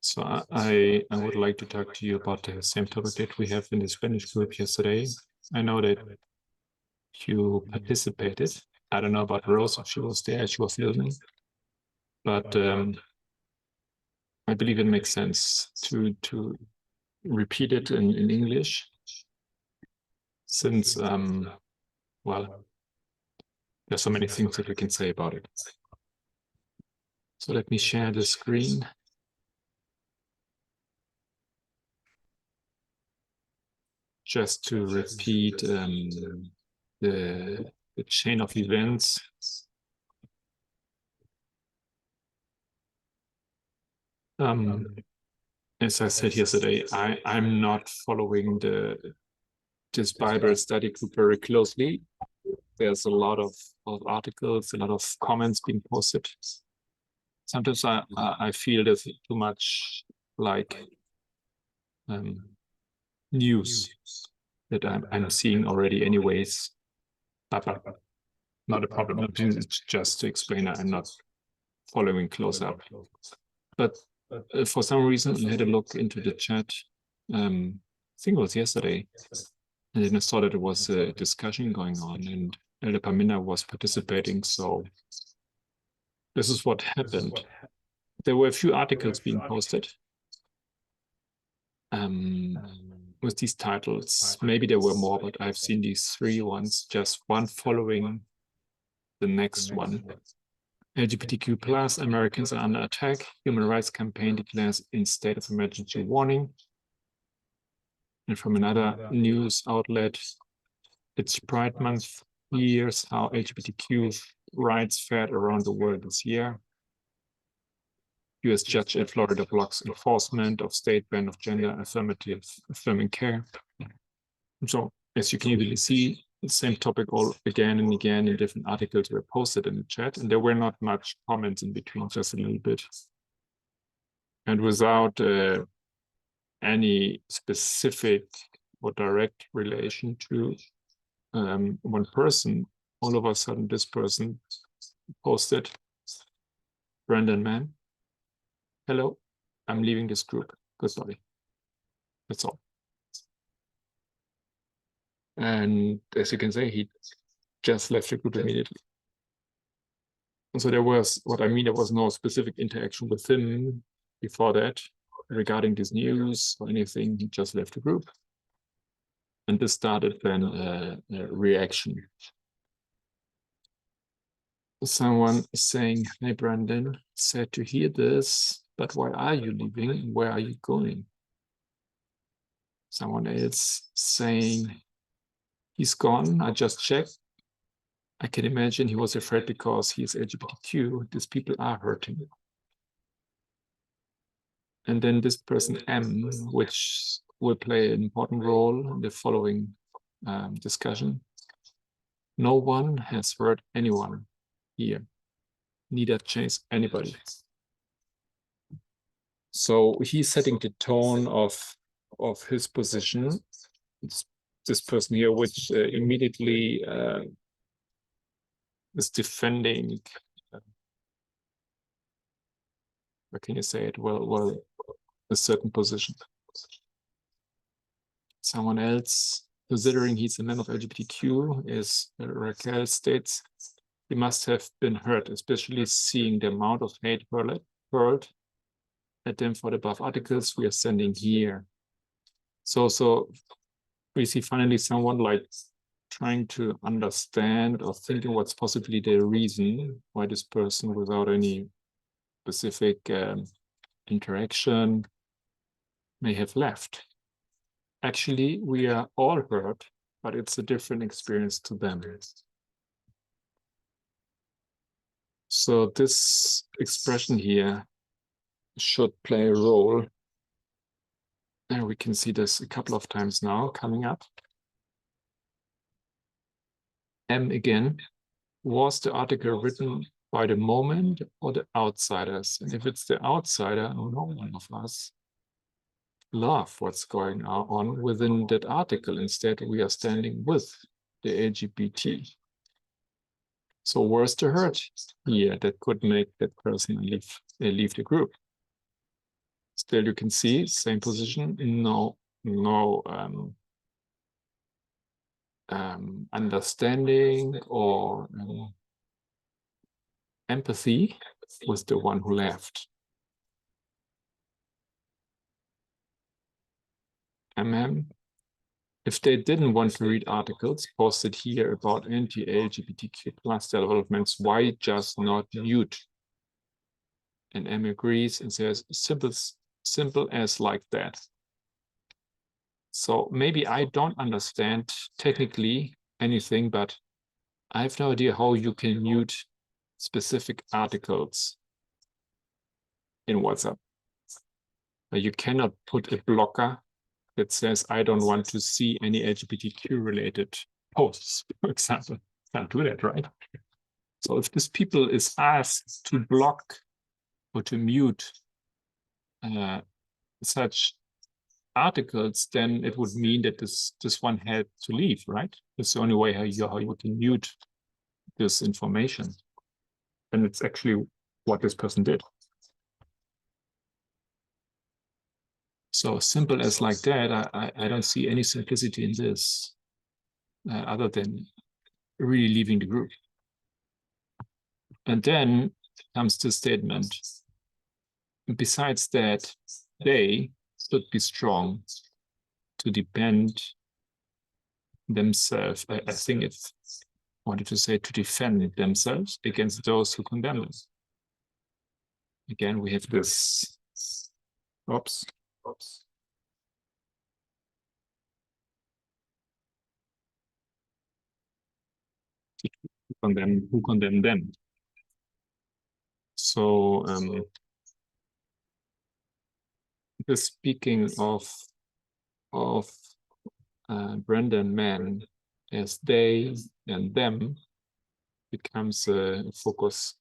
So I would like to talk to you about the same topic that we have in the Spanish group yesterday. I know that you participated. I don't know about Rose, if she was there, she was listening. But I believe it makes sense to repeat it in English, since well, there's so many things that we can say about it. So let me share the screen. Just to repeat the chain of events. As I said yesterday, I'm not following this Bible study group very closely. There's a lot of articles, a lot of comments being posted. Sometimes I feel there's too much like news that I'm seeing already anyways. But not a problem. It's just to explain I'm not following close up. But for some reason, I had a look into the chat. I think it was yesterday. And then I saw that there was a discussion going on and Elder Pamina was participating. So this is what happened. There were a few articles being posted with these titles. Maybe there were more, but I've seen these three ones, just one following the next one. LGBTQ plus Americans are under attack. Human Rights Campaign declares in state of emergency warning. And from another news outlet, it's Pride Month. Here's how LGBTQ rights fared around the world this year. US judge in Florida blocks enforcement of state ban of gender affirming care. So as you can easily see, the same topic all again and again in different articles were posted in the chat, and there were not much comments in between, just a little bit. And without any specific or direct relation to one person, all of a sudden this person posted, Brandon Mann, hello, I'm leaving this group, goodbye. That's all. And as you can see, he just left the group immediately. And so there was, there was no specific interaction with him before that regarding this news or anything. He just left the group. And this started then a reaction. Someone saying, hey, Brandon, sad to hear this, but why are you leaving? Where are you going? Someone else saying, he's gone, I just checked. I can imagine he was afraid because he's LGBTQ. These people are hurting. And then this person M, which will play an important role in the following discussion. No one has hurt anyone here, neither chased anybody. So he's setting the tone of his position. It's this person here, which immediately is defending, how can you say it? Well, a certain position. Someone else, considering he's a man of LGBTQ, is Raquel states, he must have been hurt, especially seeing the amount of hate hurled at them for the above articles we are sending here. So we see finally someone like trying to understand or thinking what's possibly the reason why this person, without any specific interaction, may have left. Actually, we are all hurt, but it's a different experience to them. So this expression here should play a role. And we can see this a couple of times now coming up. M again, was the article written by the moment or the outsiders? And if it's the outsider, no one of us love what's going on within that article. Instead, we are standing with the LGBT. So where's the hurt here that could make that person leave the group? still you can see same position, no understanding or empathy with the one who left. If they didn't want to read articles posted here about anti-LGBTQ plus developments, why just not mute? And M agrees and says simple as like that. So maybe I don't understand technically anything, but I have no idea how you can mute specific articles in WhatsApp. You cannot put a blocker that says, I don't want to see any LGBTQ related posts, for example. Can't do that, right? So if this people is asked to block or to mute such articles, then it would mean that this one had to leave, right? It's the only way how you can mute this information. And it's actually what this person did. So simple as like that, I don't see any simplicity in this other than really leaving the group. And then comes the statement. Besides that, they should be strong to defend themselves. I think it wanted to say to defend themselves against those who condemn them. Again, we have this, oops. Who condemn them. So speaking of Brendan Mann as they and them becomes a focus.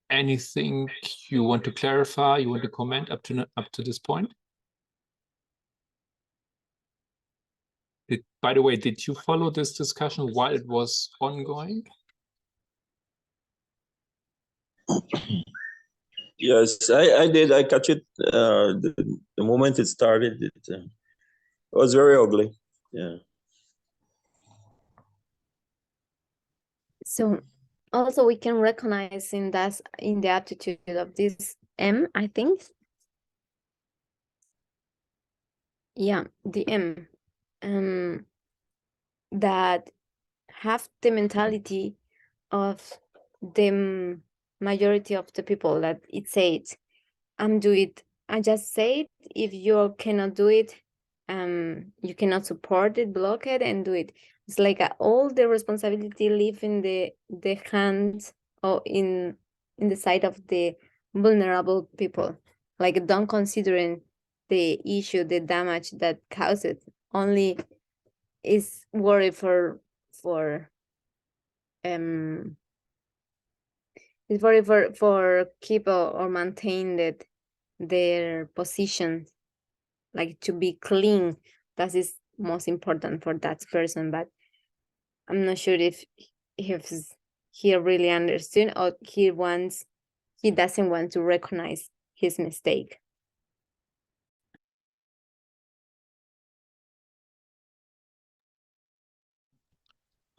Anything you want to clarify, you want to comment up to this point? By the way, did you follow this discussion while it was ongoing? Yes, I did. I catch it the moment it started. It was very ugly. Yeah. So also we can recognize in the attitude of this M, I think. Yeah, the M. That have the mentality of the majority of the people that it says, I just say it. If you cannot do it, you cannot support it, block it, and do it. It's like all the responsibility live in the hands or in the side of the vulnerable people. Like don't considering the issue, the damage that causes. Only is worried for is worried for keep or maintain that their position, like to be clean. That is most important for that person, but I'm not sure if he really understood or he doesn't want to recognize his mistake.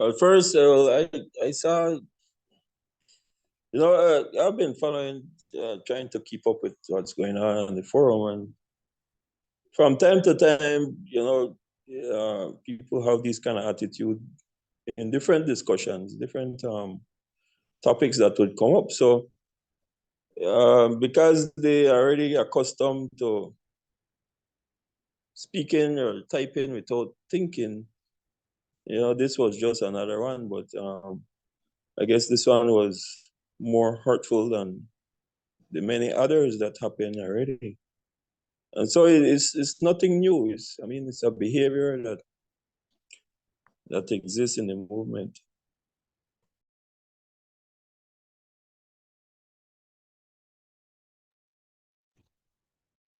Well, first, I saw, I've been following, trying to keep up with what's going on the forum, and from time to time, people have this kind of attitude in different discussions, different topics that would come up. So because they are already accustomed to speaking or typing without thinking, this was just another one, but I guess this one was more hurtful than the many others that happened already. And so it's nothing new. It's a behavior that exists in the movement.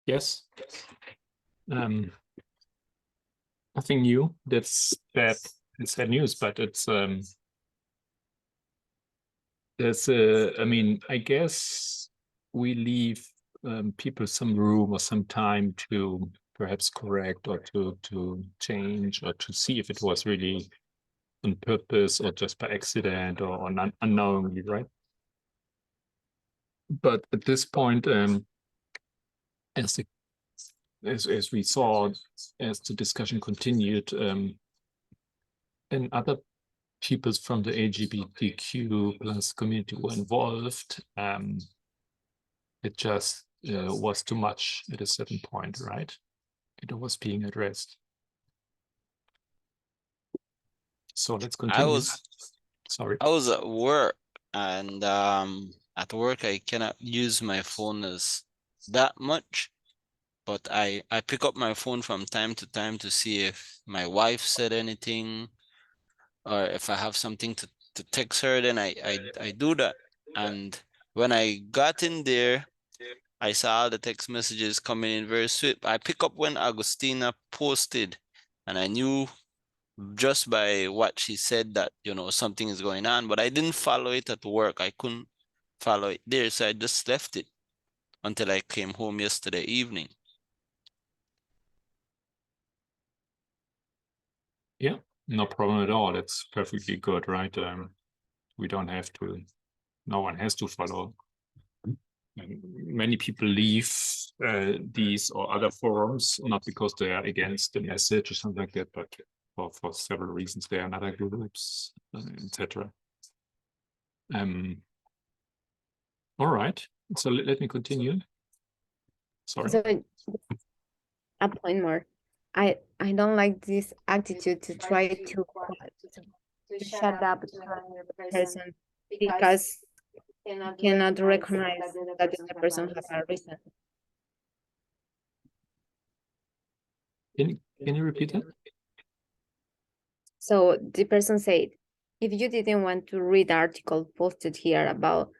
Yes. Nothing new. It's sad news, but it's there's a, I mean, I guess we leave people some room or some time to perhaps correct or to change or to see if it was really on purpose or just by accident or unknowingly, right? But at this point, as the as we saw, as the discussion continued, and other peoples from the LGBTQ plus community were involved, it just was too much at a certain point, right? It was being addressed. So let's continue. Sorry. I was at work, and at work I cannot use my phone as that much, but I pick up my phone from time to time to see if my wife said anything, or if I have something to text her. Then I do that. And when I got in there, I saw the text messages coming in very swift. I pick up when Agustina posted, and I knew just by what she said that, you know, something is going on, but I didn't follow it at work. I couldn't follow it there, so I just left it until I came home yesterday evening. Yeah, no problem at all. It's perfectly good, right? We don't have to, no one has to follow. And many people leave these or other forums, not because they are against the message or something like that, but for several reasons. They are in other groups, etc. All right, so let me continue. Sorry. So a point more. I don't like this attitude to try to shut up the person because you cannot recognize that the other person has a reason. Can you repeat that? So the person said, if you didn't want to read the article posted here about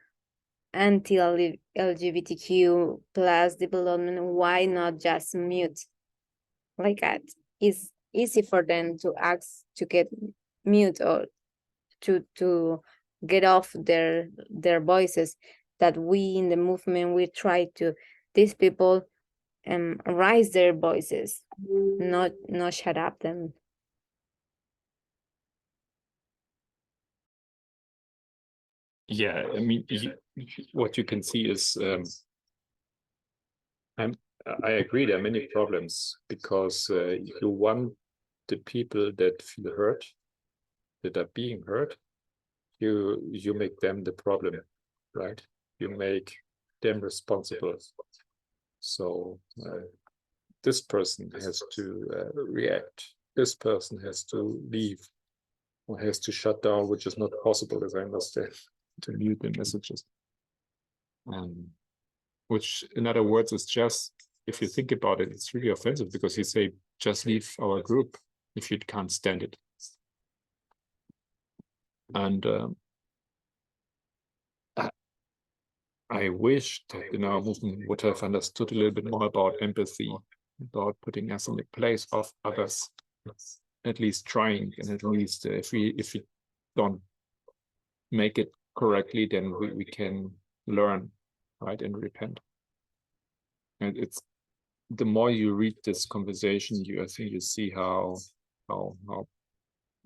anti-LGBTQ plus development, why not just mute? Like that. It's easy for them to ask to get mute or to get off their voices, that we in the movement, we try to, these people raise their voices, not shut up them. Yeah, I mean, what you can see is, I agree, there are many problems because you want the people that feel hurt, that are being hurt, you make them the problem, right? You make them responsible. So this person has to react. This person has to leave or has to shut down, which is not possible, as I understand, to mute the messages. Which, in other words, is just, if you think about it, it's really offensive because you say, just leave our group if you can't stand it. And I wish that in our movement would have understood a little bit more about empathy, about putting us in the place of others, at least trying, and at least if we don't make it correctly, then we can learn, right, and repent. And it's, the more you read this conversation, I think you see how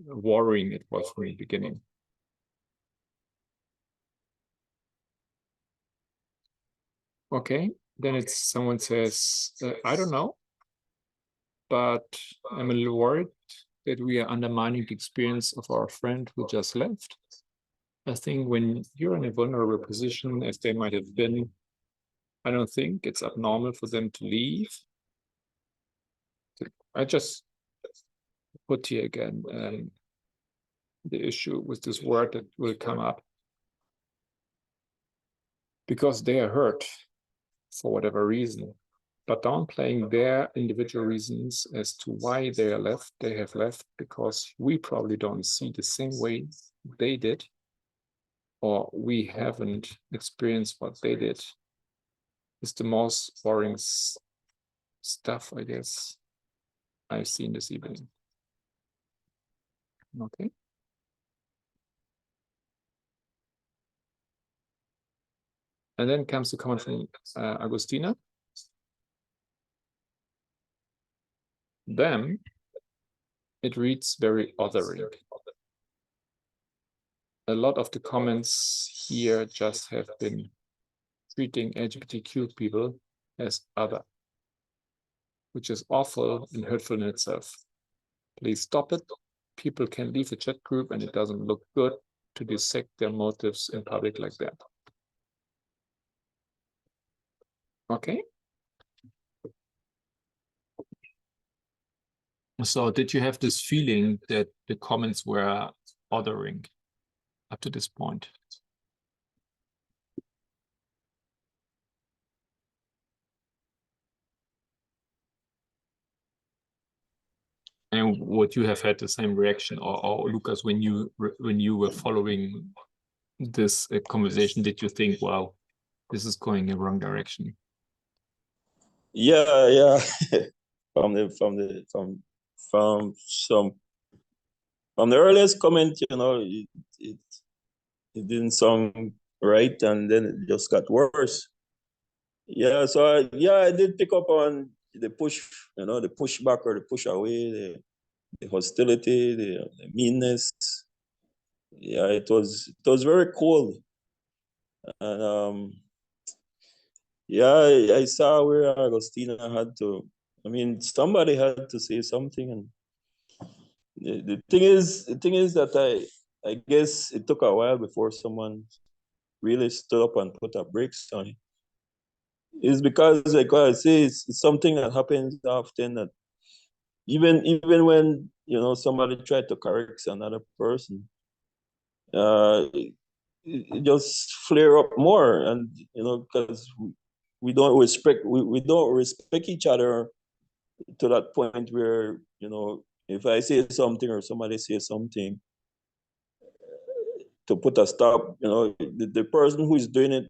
worrying it was from the beginning. Okay, then it's someone says, I don't know, but I'm a little worried that we are undermining the experience of our friend who just left. I think when you're in a vulnerable position, as they might have been, I don't think it's abnormal for them to leave. I just put here again the issue with this word that will come up, because they are hurt for whatever reason, but downplaying their individual reasons as to why they have left, because we probably don't see the same way they did, or we haven't experienced what they did, is the most boring stuff, I guess, I've seen this evening. Okay. And then comes the comment from Agustina. Then it reads very othering. A lot of the comments here just have been treating LGBTQ people as other, which is awful and hurtful in itself. Please stop it. People can leave a chat group and it doesn't look good to dissect their motives in public like that. Okay. So did you have this feeling that the comments were othering up to this point? And would you have had the same reaction, or Lucas, when you were following this conversation, did you think, wow, this is going in the wrong direction? Yeah. from the earliest comment, it didn't sound right, and then it just got worse. Yeah, so I did pick up on the push, the pushback or the push away, the hostility, the meanness. Yeah, it was very cold. And yeah, I saw where Agustina had to, somebody had to say something. And the thing is that I guess it took a while before someone really stood up and put a brakes on it. It's because, like I say, it's something that happens often, that even when somebody tried to correct another person, it just flare up more, and because we don't respect each other to that point where if I say something or somebody says something, to put a stop, the person who is doing it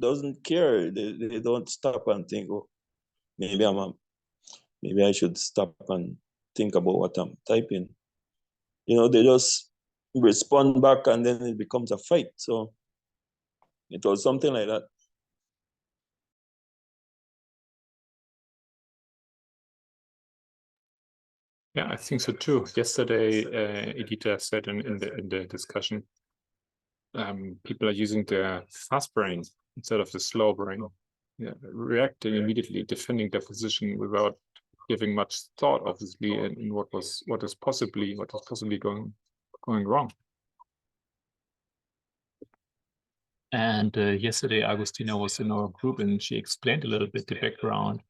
doesn't care. They don't stop and think, oh, maybe I should stop and think about what I'm typing. They just respond back, and then it becomes a fight. So it was something like that. Yeah, I think so too. Yesterday, Edita said in the discussion, people are using the fast brain instead of the slow brain. Yeah, reacting immediately, defending their position without giving much thought, obviously, in what is possibly going wrong. And yesterday, Agustina was in our group, and she explained a little bit the background.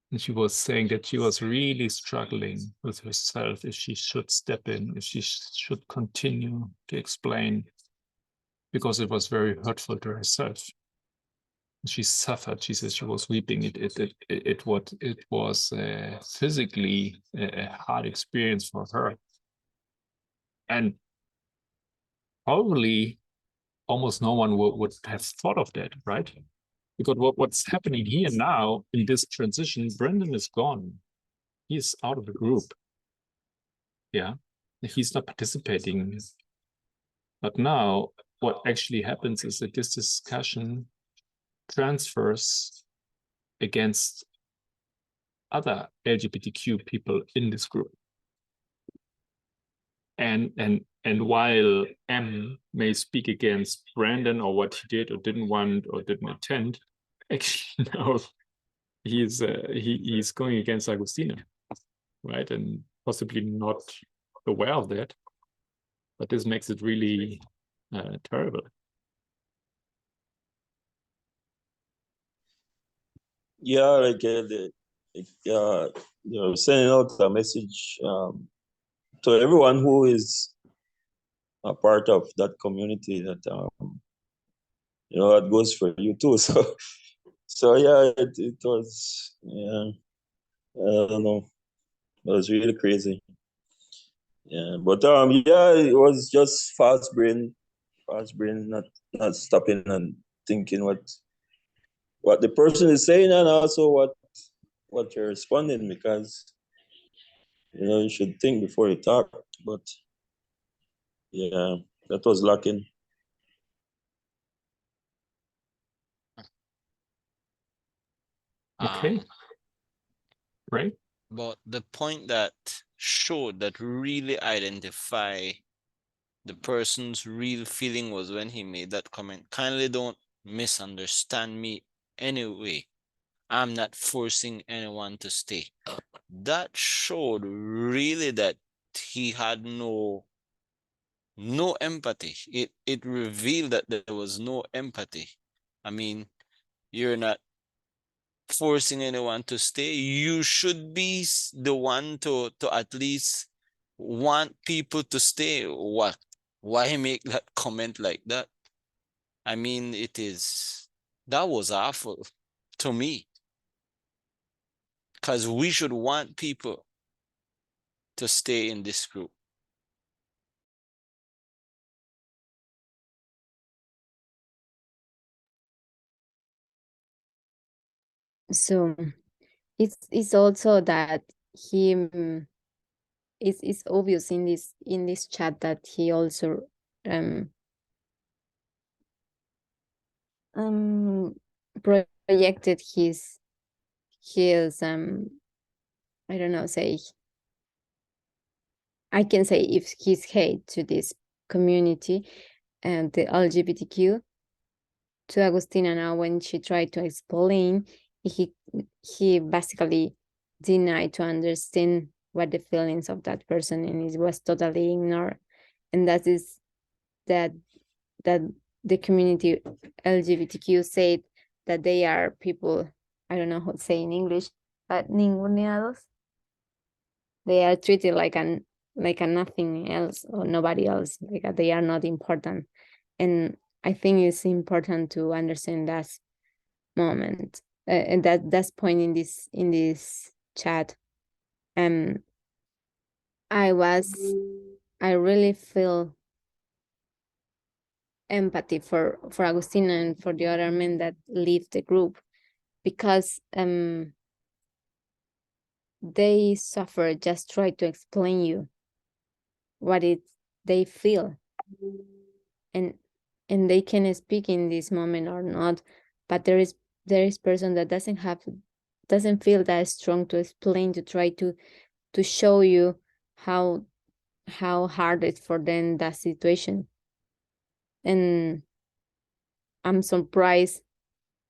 And she was saying that she was really struggling with herself, if she should step in, if she should continue to explain, because it was very hurtful to herself. She suffered. She says she was weeping. It was physically a hard experience for her, and probably almost no one would have thought of that, right? Because what's happening here now in this transition, Brendan is gone. He's out of the group. Yeah, he's not participating. But now what actually happens is that this discussion transfers against other LGBTQ people in this group. And while M may speak against Brandon or what he did or didn't want or didn't attend, actually now he's going against Agustina, right? And possibly not aware of that, but this makes it really terrible. Yeah, like sending out a message to everyone who is a part of that community, that it goes for you too. So yeah, it was, yeah, I don't know, it was really crazy. Yeah, but yeah, it was just fast brain, not stopping and thinking what the person is saying, and also what you're responding, because you should think before you talk. But yeah, that was lacking. Okay. Right. But the point that showed that really identify the person's real feeling was when he made that comment. Kindly don't misunderstand me anyway. I'm not forcing anyone to stay. That showed really that he had no empathy. It revealed that there was no empathy. I mean, you're not forcing anyone to stay. You should be the one to at least want people to stay. What? Why make that comment like that? I mean, that was awful to me. Because we should want people to stay in this group. So it's also that he it's obvious in this chat that he also projected his I don't know, say, I can say if his hate to this community and the LGBTQ to Agustina. Now when she tried to explain, he basically denied to understand what the feelings of that person, and it was totally ignored. And that is that the community LGBTQ said that they are people, I don't know how to say in English, but ninguneados. They are treated like a nothing else or nobody else, like they are not important. And I think it's important to understand that moment and that's point in this chat. I really feel empathy for Agustina and for the other men that leave the group, because they suffer, just try to explain you what they feel, and they can speak in this moment or not, but there is person that doesn't feel that strong to explain, to try to show you how hard it's for them, that situation. And I'm surprised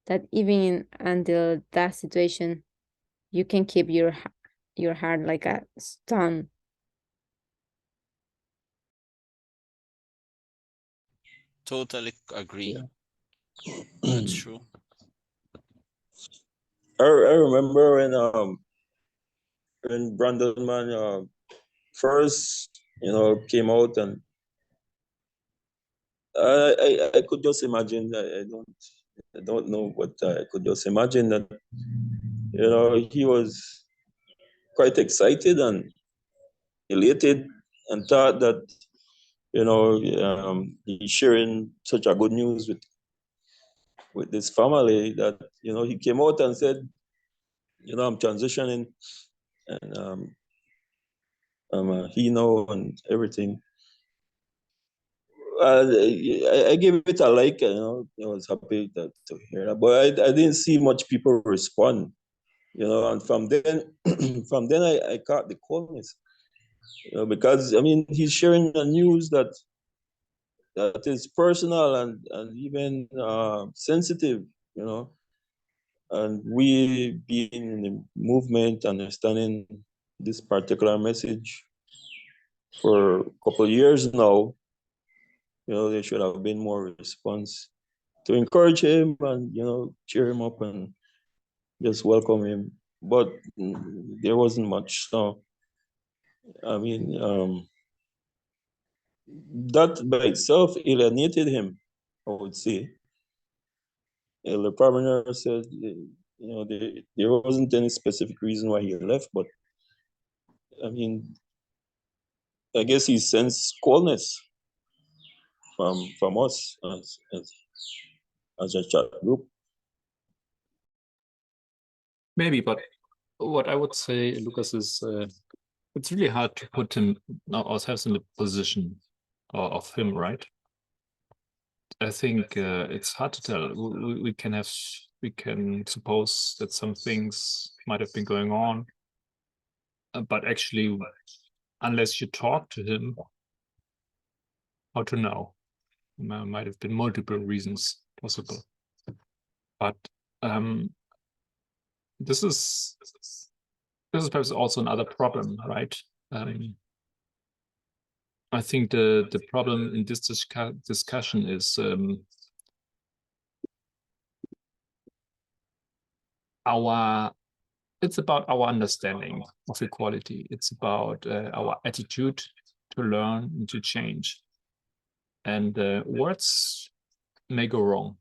that even until that situation, you can keep your heart like a stone. Totally agree. Yeah. That's true. I remember when Brandon Man first, came out, and I could just imagine. I don't know, but I could just imagine that he was quite excited and elated, and thought that he's sharing such a good news with this family, that he came out and said, I'm transitioning, and I'm a Hino and everything. I gave it a like, I was happy to hear that, but I didn't see much people respond, and from then I caught the coldness, because I mean, he's sharing the news that is personal and even sensitive, and we being in the movement, understanding this particular message for a couple of years now, there should have been more response to encourage him and cheer him up and just welcome him. But there wasn't much. So I mean, that by itself alienated him, I would say. The Parmenter said, there wasn't any specific reason why he left, but I mean, I guess he sensed coldness from us as a chat group. Maybe, but what I would say, Lucas, is it's really hard to put ourselves in the position of him, right? I think it's hard to tell. We can have We can suppose that some things might have been going on, but actually, unless you talk to him, how to know? Might have been multiple reasons possible, but this is perhaps also another problem, right? I think the problem in this discussion is it's about our understanding of equality. It's about our attitude to learn and to change. And words may go wrong.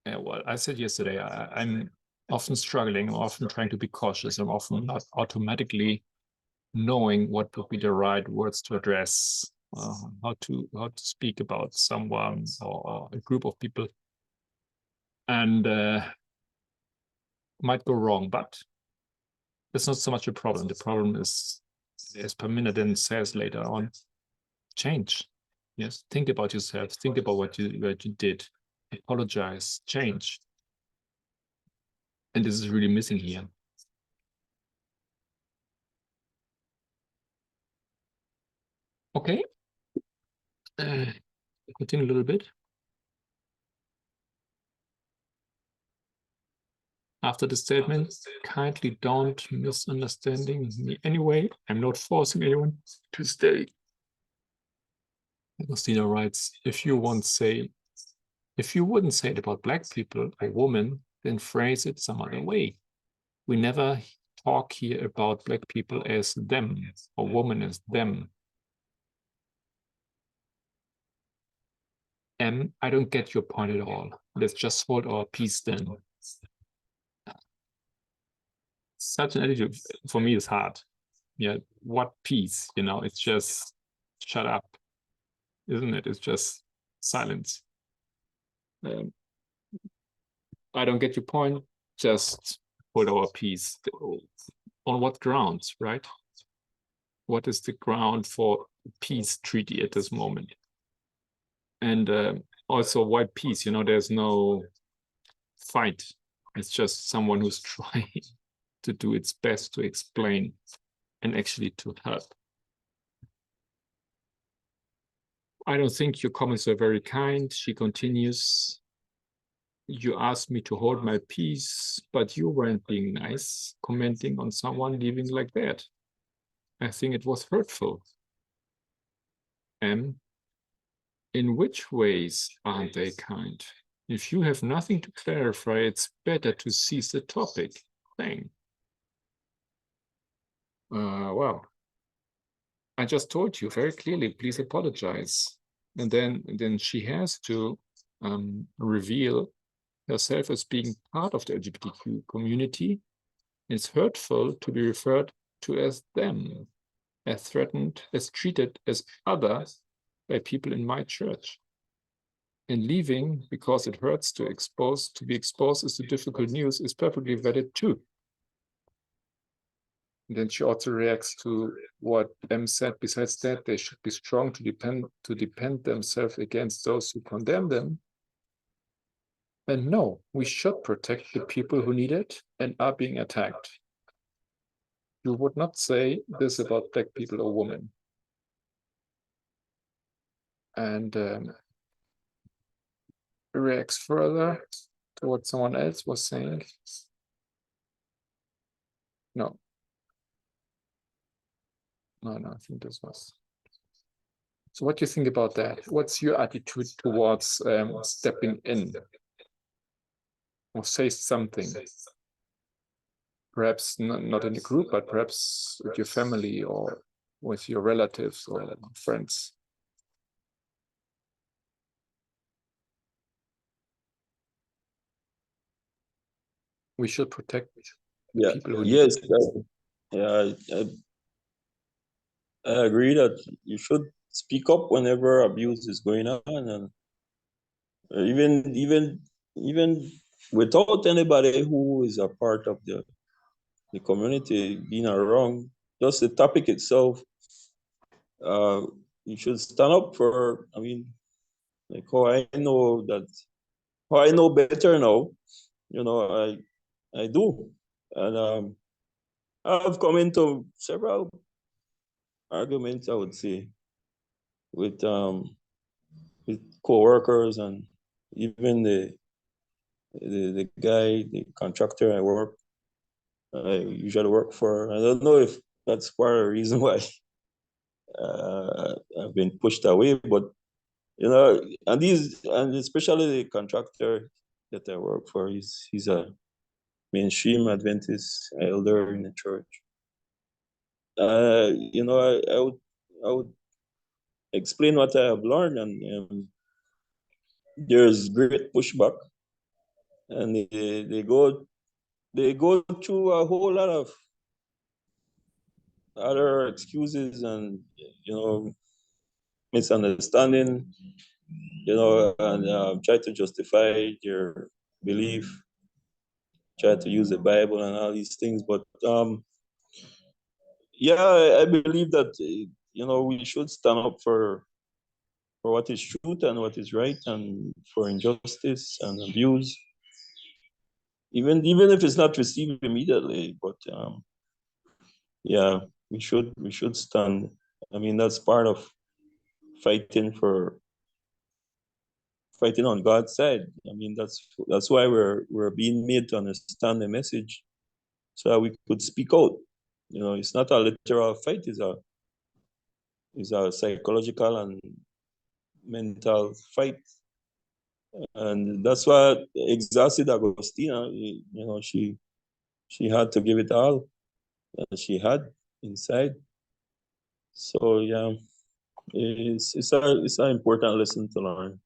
Well, I said yesterday, I'm often struggling. I'm often trying to be cautious. I'm often not automatically knowing what would be the right words to address, how to speak about someone or a group of people, and might go wrong. But it's not so much a problem. The problem is, as Pamina then says later on, change. Yes, think about yourself. Think about what you did. Apologize. Change. And this is really missing here. Okay. Continue a little bit. After the statement, kindly don't misunderstanding me anyway. I'm not forcing anyone to stay. Agostina writes, if you wouldn't say it about Black people or women, then phrase it some other way. We never talk here about Black people as them or women as them. I don't get your point at all. Let's just hold our peace then. Such an attitude for me is hard. Yeah, what peace? You know, it's just shut up, isn't it? It's just silence. I don't get your point. Just hold our peace. On what grounds, right? What is the ground for peace treaty at this moment? And also, why peace? You know, there's no fight. It's just someone who's trying to do its best to explain and actually to help. I don't think your comments are very kind. She continues. You asked me to hold my peace, but you weren't being nice, commenting on someone leaving like that. I think it was hurtful. In which ways aren't they kind? If you have nothing to clarify, it's better to cease the topic. Thing. Well, I just told you very clearly, please apologize. And then she has to reveal herself as being part of the LGBTQ community. It's hurtful to be referred to as them, as threatened, as treated as others by people in my church. And leaving because it hurts to be exposed as to difficult news is perfectly valid too. And then she also reacts to what M said. Besides that, they should be strong to defend themselves against those who condemn them. And no, we should protect the people who need it and are being attacked. You would not say this about Black people or women. And reacts further to what someone else was saying. No, I think this was. So what do you think about that? What's your attitude towards stepping in or say something? Perhaps not in the group, but perhaps with your family or with your relatives or friends. We should protect people who yes, I agree that you should speak up whenever abuse is going on, and even without anybody who is a part of the community being around, just the topic itself, you should stand up for. I mean, like how I know better now, you know, I do. And I've come into several arguments, I would say, with co-workers and even the guy, the contractor I usually work for. I don't know if that's part of the reason why I've been pushed away, but you know, and especially the contractor that I work for, he's a mainstream Adventist elder in the church. You know, I would explain what I have learned, and there's great pushback, and they go through a whole lot of other excuses and misunderstanding, and try to justify their belief, try to use the Bible and all these things. But yeah, I believe that we should stand up for what is truth and what is right, and for injustice and abuse, even if it's not received immediately. But yeah, we should stand. I mean, that's part of fighting on God's side. I mean, that's why we're being made to understand the message, so that we could speak out. It's not a literal fight; it's a psychological and mental fight, and that's why exhausted Agostina. She had to give it all that she had inside. So yeah, it's an important lesson to learn.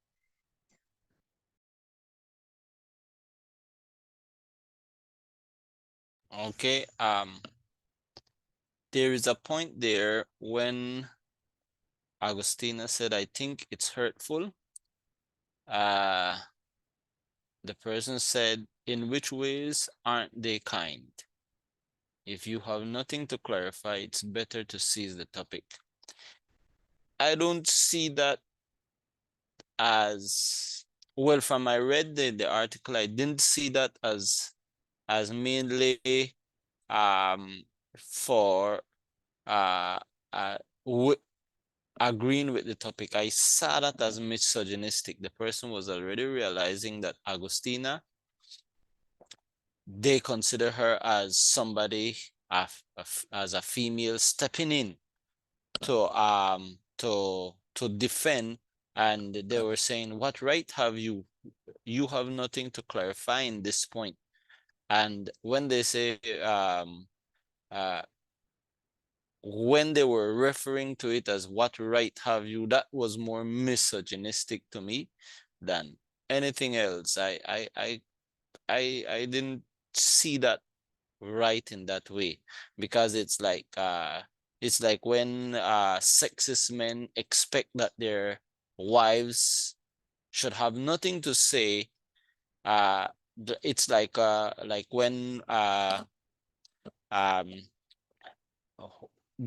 Okay, there is a point there when Agostina said, I think it's hurtful. The person said, in which ways aren't they kind? If you have nothing to clarify, it's better to seize the topic. I don't see that as well. From I read the article, I didn't see that as mainly for agreeing with the topic. I saw that as misogynistic. The person was already realizing that Agostina, they consider her as somebody as a female stepping in to defend, and they were saying, what right have you? You have nothing to clarify in this point. And when they say when they were referring to it as what right have you, that was more misogynistic to me than anything else. I didn't see that right in that way, because it's like when sexist men expect that their wives should have nothing to say. It's like when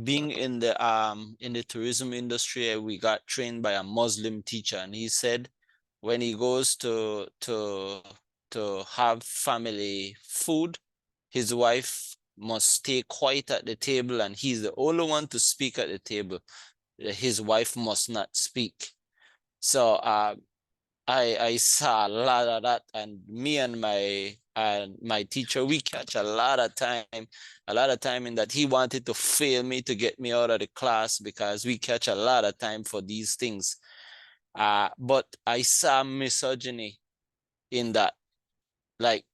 being in the tourism industry, we got trained by a Muslim teacher, and he said when he goes to have family food, his wife must stay quiet at the table, and he's the only one to speak at the table. His wife must not speak. So I saw a lot of that, and me and my teacher, we catch a lot of time in that he wanted to fail me to get me out of the class, because we catch a lot of time for these things. But I saw misogyny in that. Like,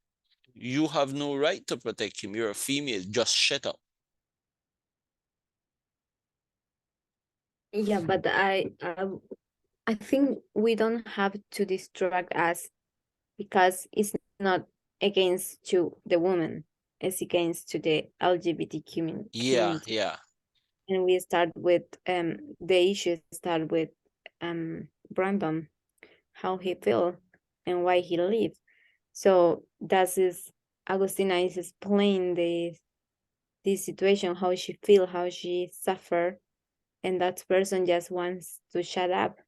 you have no right to protect him. You're a female. Just shut up. Yeah, but I think we don't have to distract us, because it's not against to the woman, it's against to the LGBT community. Yeah. And we start with the issue start with Brandon, how he feel and why he leave. So that is Agostina is explaining this situation, how she feel, how she suffer, and that person just wants to shut up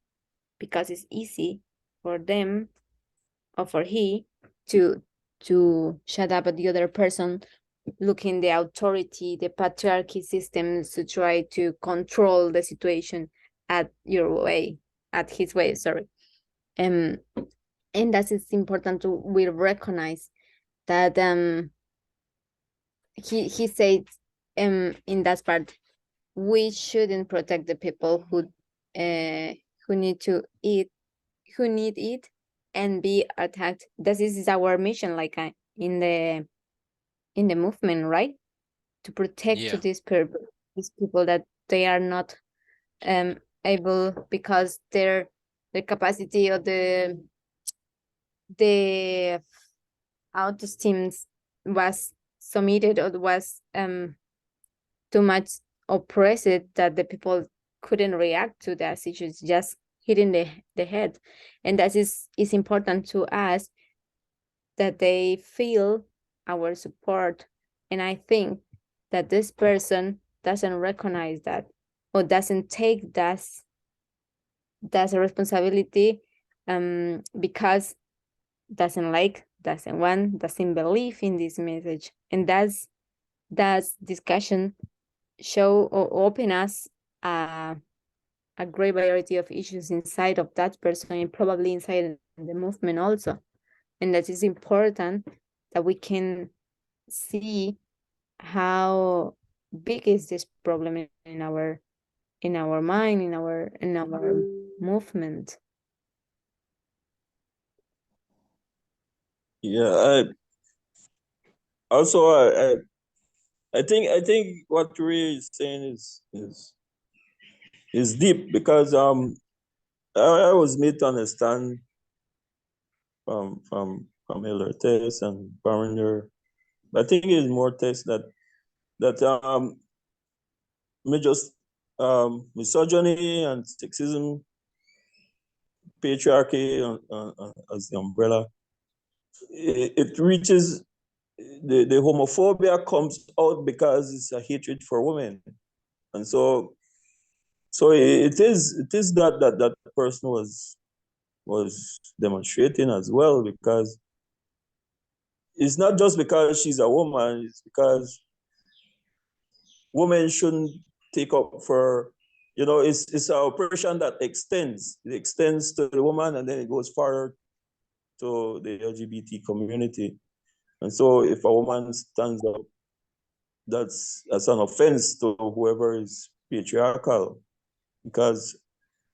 because it's easy for them or for he to to shut up at the other person, looking the authority, the patriarchy systems to try to control the situation at his way, sorry. And that it's important to we recognize that he said in that part, we shouldn't protect the people who need to eat, who need it and be attacked. This is our mission, like in the movement, right? To protect Yeah. these people that they are not able, because their capacity or the autoesteem was submitted or was too much oppressed that the people couldn't react to that situation, just hitting the head. And that is important to us, that they feel our support. And I think that this person doesn't recognize that, or doesn't take that's a responsibility, because doesn't want, doesn't believe in this message. And that's discussion show or open us a great variety of issues inside of that person, and probably inside the movement also. And that is important, that we can see how big is this problem in our mind, in our movement. Yeah, I think what Ray is saying is deep, because I was made to understand from Elder Tess and Barringer. I think it's more Tess that just misogyny and sexism, patriarchy as the umbrella. It reaches the homophobia comes out because it's a hatred for women, and so it is that person was demonstrating as well, because it's not just because she's a woman, it's because women shouldn't take up for, it's an oppression that extends to the woman, and then it goes farther to the LGBT community. And so if a woman stands up, that's an offense to whoever is patriarchal, because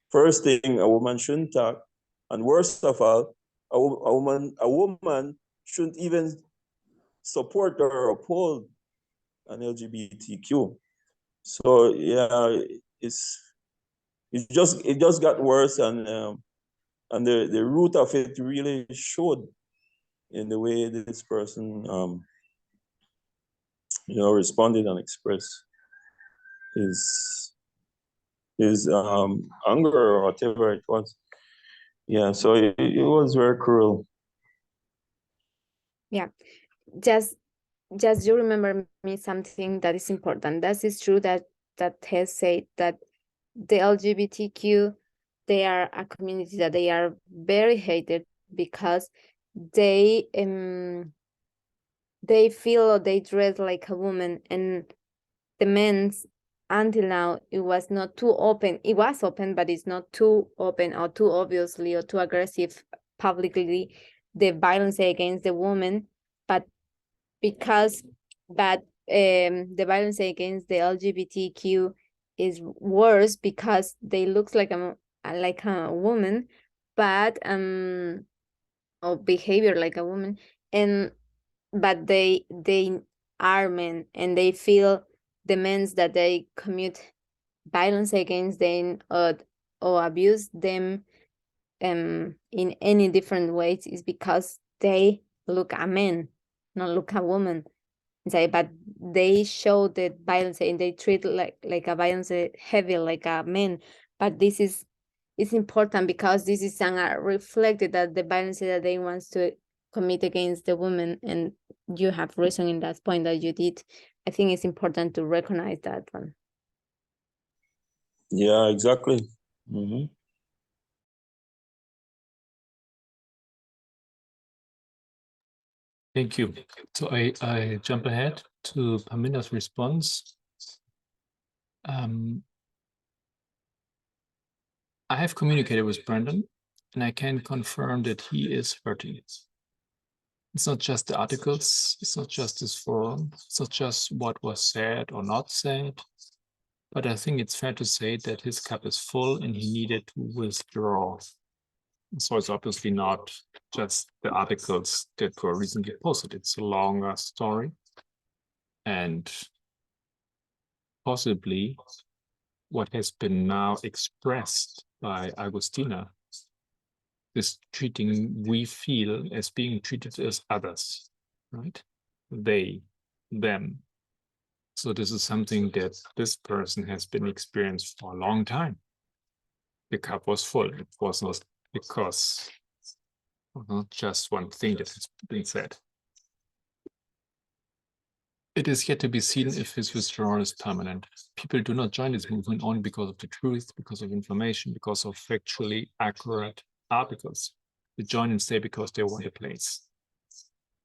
first thing, a woman shouldn't talk, and worst of all, a woman shouldn't even support or uphold an LGBTQ. So yeah, it just got worse, and the root of it really showed in the way this person responded and expressed his anger or whatever it was. Yeah, so it was very cruel. Yeah, just you remember me something that is important. That is true that has said that the LGBTQ, they are a community that they are very hated, because they feel or they dress like a woman, and the men's, until now, it was not too open. It was open, but it's not too open or too obviously or too aggressive publicly, the violence against the woman. But because the violence against the LGBTQ is worse, because they look like a woman, but or behavior like a woman, but they are men, and they feel the men that they commit violence against them or abuse them in any different ways is because they look a man, not look a woman. But they show the violence and they treat like a violence heavy like a man. But this is important, because this is reflected that the violence that they want to commit against the woman, and you have reason in that point that you did. I think it's important to recognize that one. Yeah, exactly. Mm-hmm. Thank you. So I jump ahead to Paminda's response. I have communicated with Brandon, and I can confirm that he is hurting. It's not just the articles, it's not just this forum, it's not just what was said or not said, but I think it's fair to say that his cup is full and he needed to withdraw. So it's obviously not just the articles that were recently posted, it's a longer story. And possibly what has been now expressed by Agustina is treating, we feel, as being treated as others, right? They, them. So this is something that this person has been experienced for a long time. The cup was full. It was not because not just one thing that has been said. It is yet to be seen if his withdrawal is permanent. People do not join this movement only because of the truth, because of information, because of factually accurate articles. They join and stay because they want a place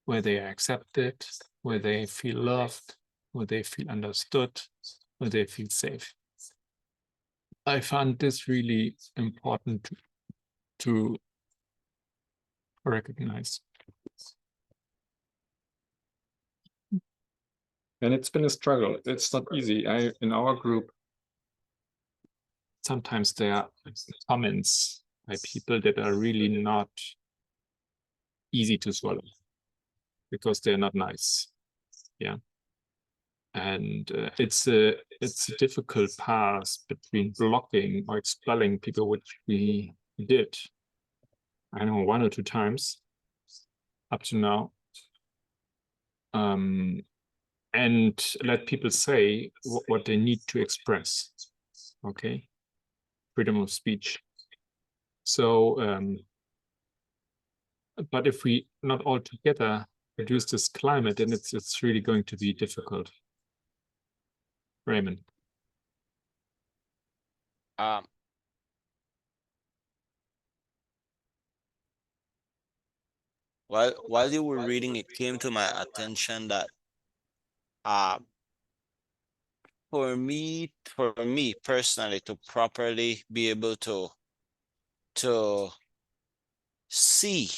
where they are accepted, where they feel loved, where they feel understood, where they feel safe. I found this really important to recognize. And it's been a struggle. It's not easy. In our group, sometimes there are comments by people that are really not easy to swallow because they're not nice. Yeah. And it's a difficult path between blocking or expelling people, which we did, I know, 1 or 2 times up to now. And let people say what they need to express. Okay. Freedom of speech. So, but if we not all together reduce this climate, then it's really going to be difficult. Raymond. While you were reading, it came to my attention that for me personally, to properly be able to see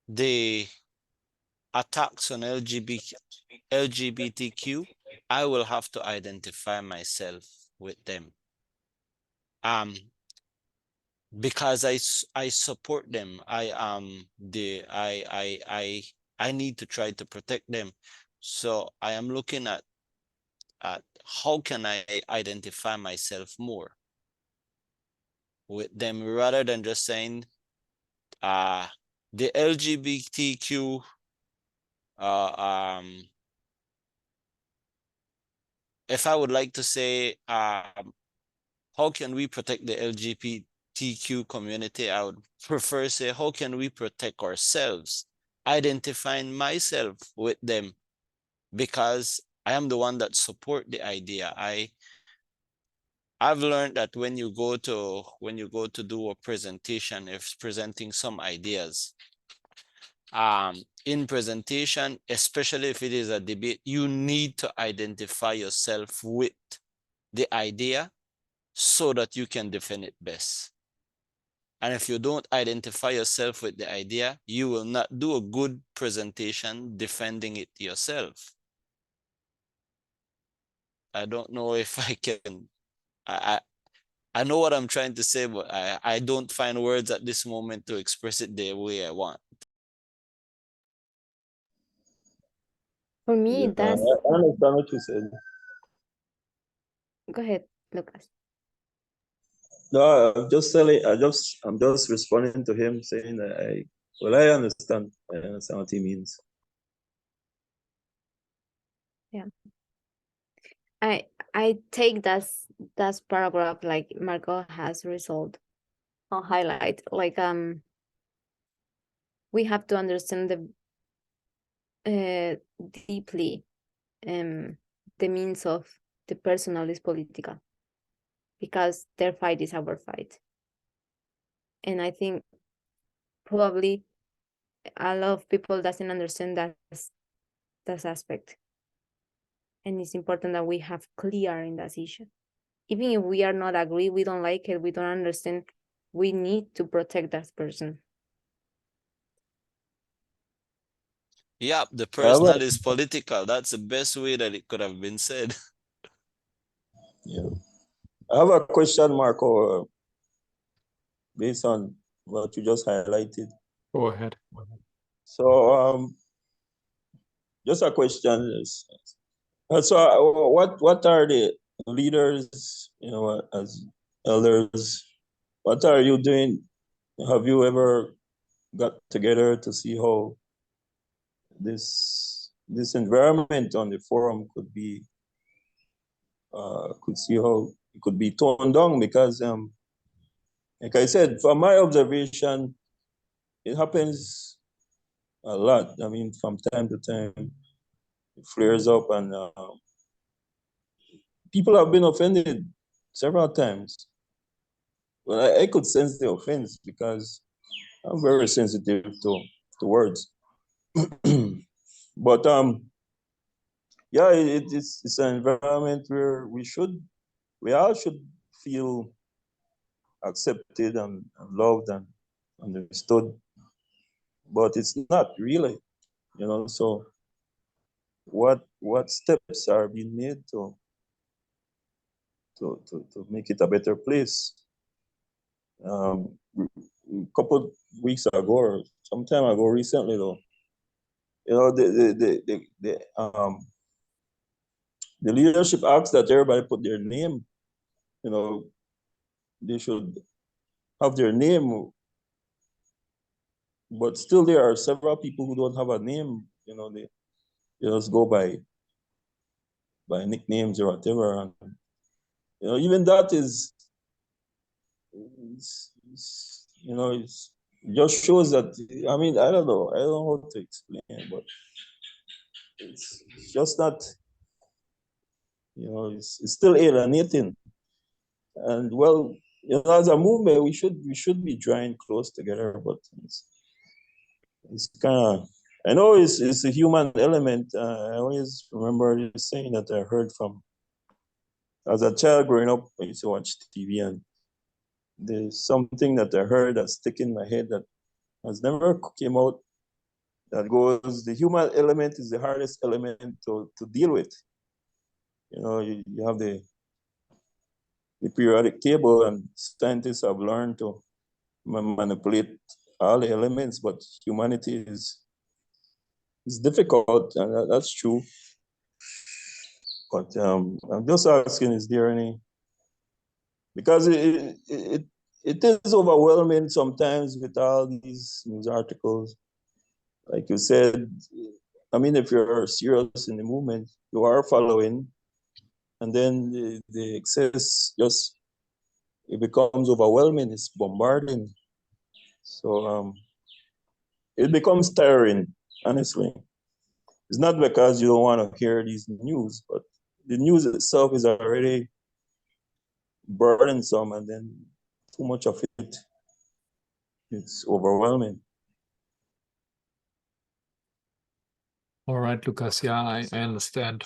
the attacks on LGBTQ, I will have to identify myself with them. Because I support them. I need to try to protect them. So I am looking at how can I identify myself more with them rather than just saying the LGBTQ if I would like to say how can we protect the LGBTQ community, I would prefer say how can we protect ourselves, identifying myself with them, because I am the one that support the idea. I've learned that when you go to do a presentation, if presenting some ideas, in presentation, especially if it is a debate, you need to identify yourself with the idea so that you can defend it best. And if you don't identify yourself with the idea, you will not do a good presentation defending it yourself. I don't know if I can, I know what I'm trying to say, but I don't find words at this moment to express it the way I want. For me, Yeah, that's. I understand what you said. Go ahead, Lucas. No, I'm just telling. I'm just responding to him, saying that I understand. I understand what he means. Yeah. I take that paragraph like Marco has resolved or highlight, like we have to understand the deeply the means of the personal is political, because their fight is our fight. And I think probably a lot of people doesn't understand that aspect. And it's important that we have clear in that issue. Even if we are not agree, we don't like it, we don't understand, we need to protect that person. Yeah, the I have person a- that is political. That's the best way that it could have been said. yeah. I have a question, Marco, based on what you just highlighted. Go ahead. So, just a question is, so what are the leaders, you know, as elders, what are you doing? Have you ever got together to see how this environment on the forum could be, could see how it could be toned down? Because, like I said, from my observation, it happens a lot. I mean, from time to time, it flares up, and people have been offended several times. Well, I could sense the offense because I'm very sensitive to words. But yeah, it's an environment where we all should feel accepted and loved and understood. But it's not really, you know. So what steps are being made to make it a better place? A couple weeks ago or some time ago, recently though, you know, the leadership asked that everybody put their name. You know, they should have their name, but still there are several people who don't have a name. You know, they just go by nicknames or whatever, and you know, even that is, you know, it just shows that, I mean, I don't know how to explain, but it's just not, you know, it's still alienating. And well, you know, as a movement, we should be drawing close together, but it's kind of, I know it's a human element. I always remember this saying that I heard from as a child growing up. I used to watch TV, and there's something that I heard that stick in my head that has never came out. That goes, the human element is the hardest element to deal with. You know, you have the periodic table, and scientists have learned to manipulate all the elements, but humanity is difficult, and that's true. But I'm just asking, is there any, because it is overwhelming sometimes with all these news articles. Like you said, I mean, if you're serious in the movement, you are following, and then the excess just, it becomes overwhelming, it's bombarding. So it becomes tiring, honestly. It's not because you don't want to hear these news, but the news itself is already burdensome, and then too much of it, it's overwhelming. All right, Lucas. Yeah, I understand.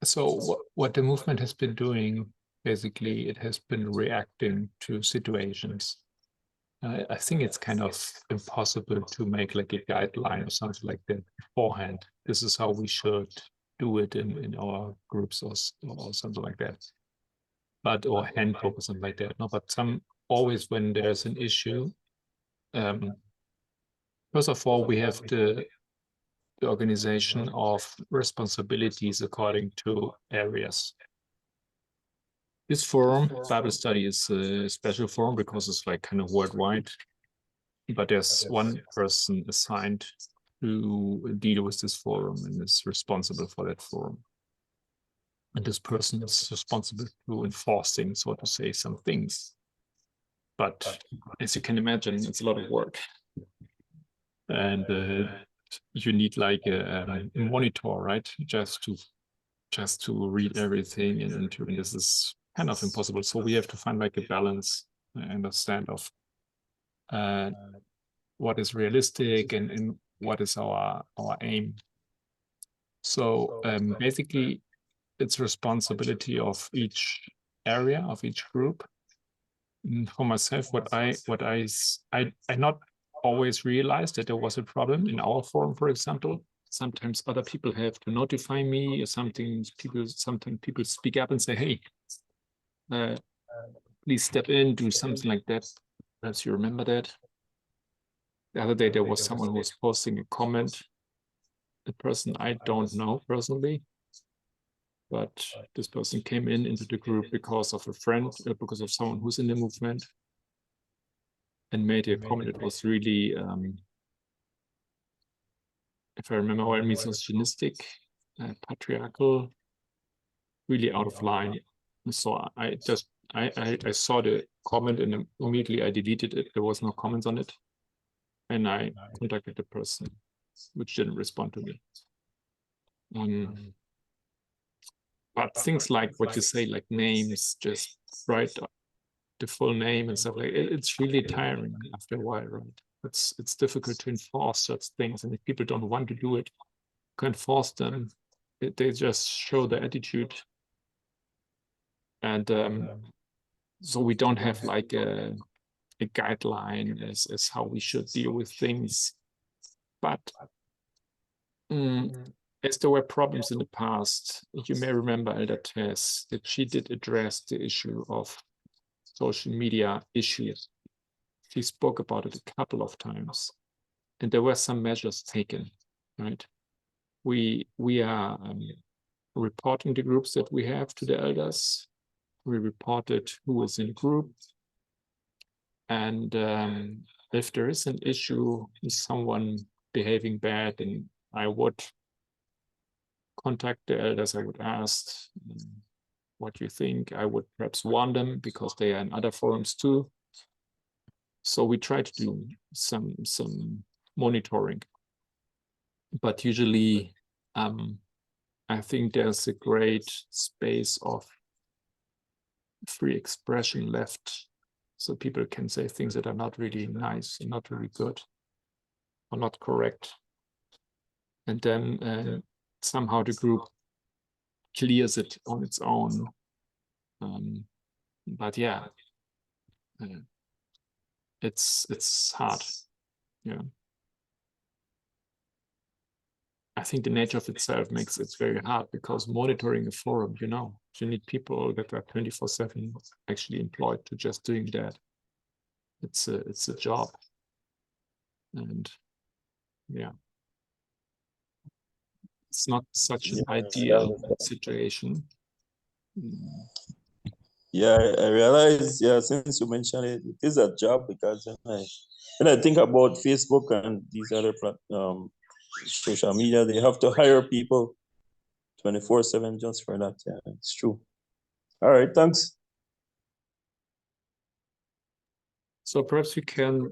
So what the movement has been doing, basically, it has been reacting to situations. I think it's kind of impossible to make like a guideline or something like that beforehand. This is how we should do it in our groups or something like that. But or handbook or something like that. No, but always when there's an issue, first of all, we have the organization of responsibilities according to areas. This forum, Bible study, is a special forum because it's like kind of worldwide. But there's one person assigned to deal with this forum and is responsible for that forum. And this person is responsible to enforcing, so to say, some things. But as you can imagine, it's a lot of work. And you need like a monitor, right? Just to read everything, and this is kind of impossible. So we have to find like a balance, I understand, of what is realistic and what is our aim. So basically, it's responsibility of each area, of each group. And for myself, what I not always realized that there was a problem in our forum, for example. Sometimes other people have to notify me, or sometimes people speak up and say, hey, please step in, do something like that. Perhaps you remember that. The other day, there was someone who was posting a comment, a person I don't know personally, but this person came into the group because of a friend, because of someone who's in the movement, and made a comment. It was really, if I remember well, misogynistic, patriarchal, really out of line. So I saw the comment and immediately I deleted it. There was no comments on it. And I contacted the person, which didn't respond to me. But things like what you say, like names, just write the full name and stuff like it's really tiring after a while, right? It's difficult to enforce such things, and if people don't want to do it, you can't force them. They just show their attitude, and so we don't have like a guideline as how we should deal with things. But as there were problems in the past, you may remember Elder Tess, that she did address the issue of social media issues. She spoke about it a couple of times, and there were some measures taken, right? We are reporting the groups that we have to the elders. We reported who is in group. And if there is an issue with someone behaving bad, then I would contact the elders. I would ask what you think. I would perhaps warn them because they are in other forums too. So we try to do some monitoring. But usually, I think there's a great space of free expression left. So people can say things that are not really nice and not really good or not correct. And then somehow the group clears it on its own. But yeah, it's hard. Yeah. I think the nature of itself makes it very hard, because monitoring a forum, you need people that are 24/7 actually employed to just doing that. It's a job. And yeah, it's not such an ideal situation. Yeah, I realize, since you mentioned it, it is a job, because when I think about Facebook and these other social media, they have to hire people 24/7 just for that. Yeah, it's true. All right, thanks. So perhaps we can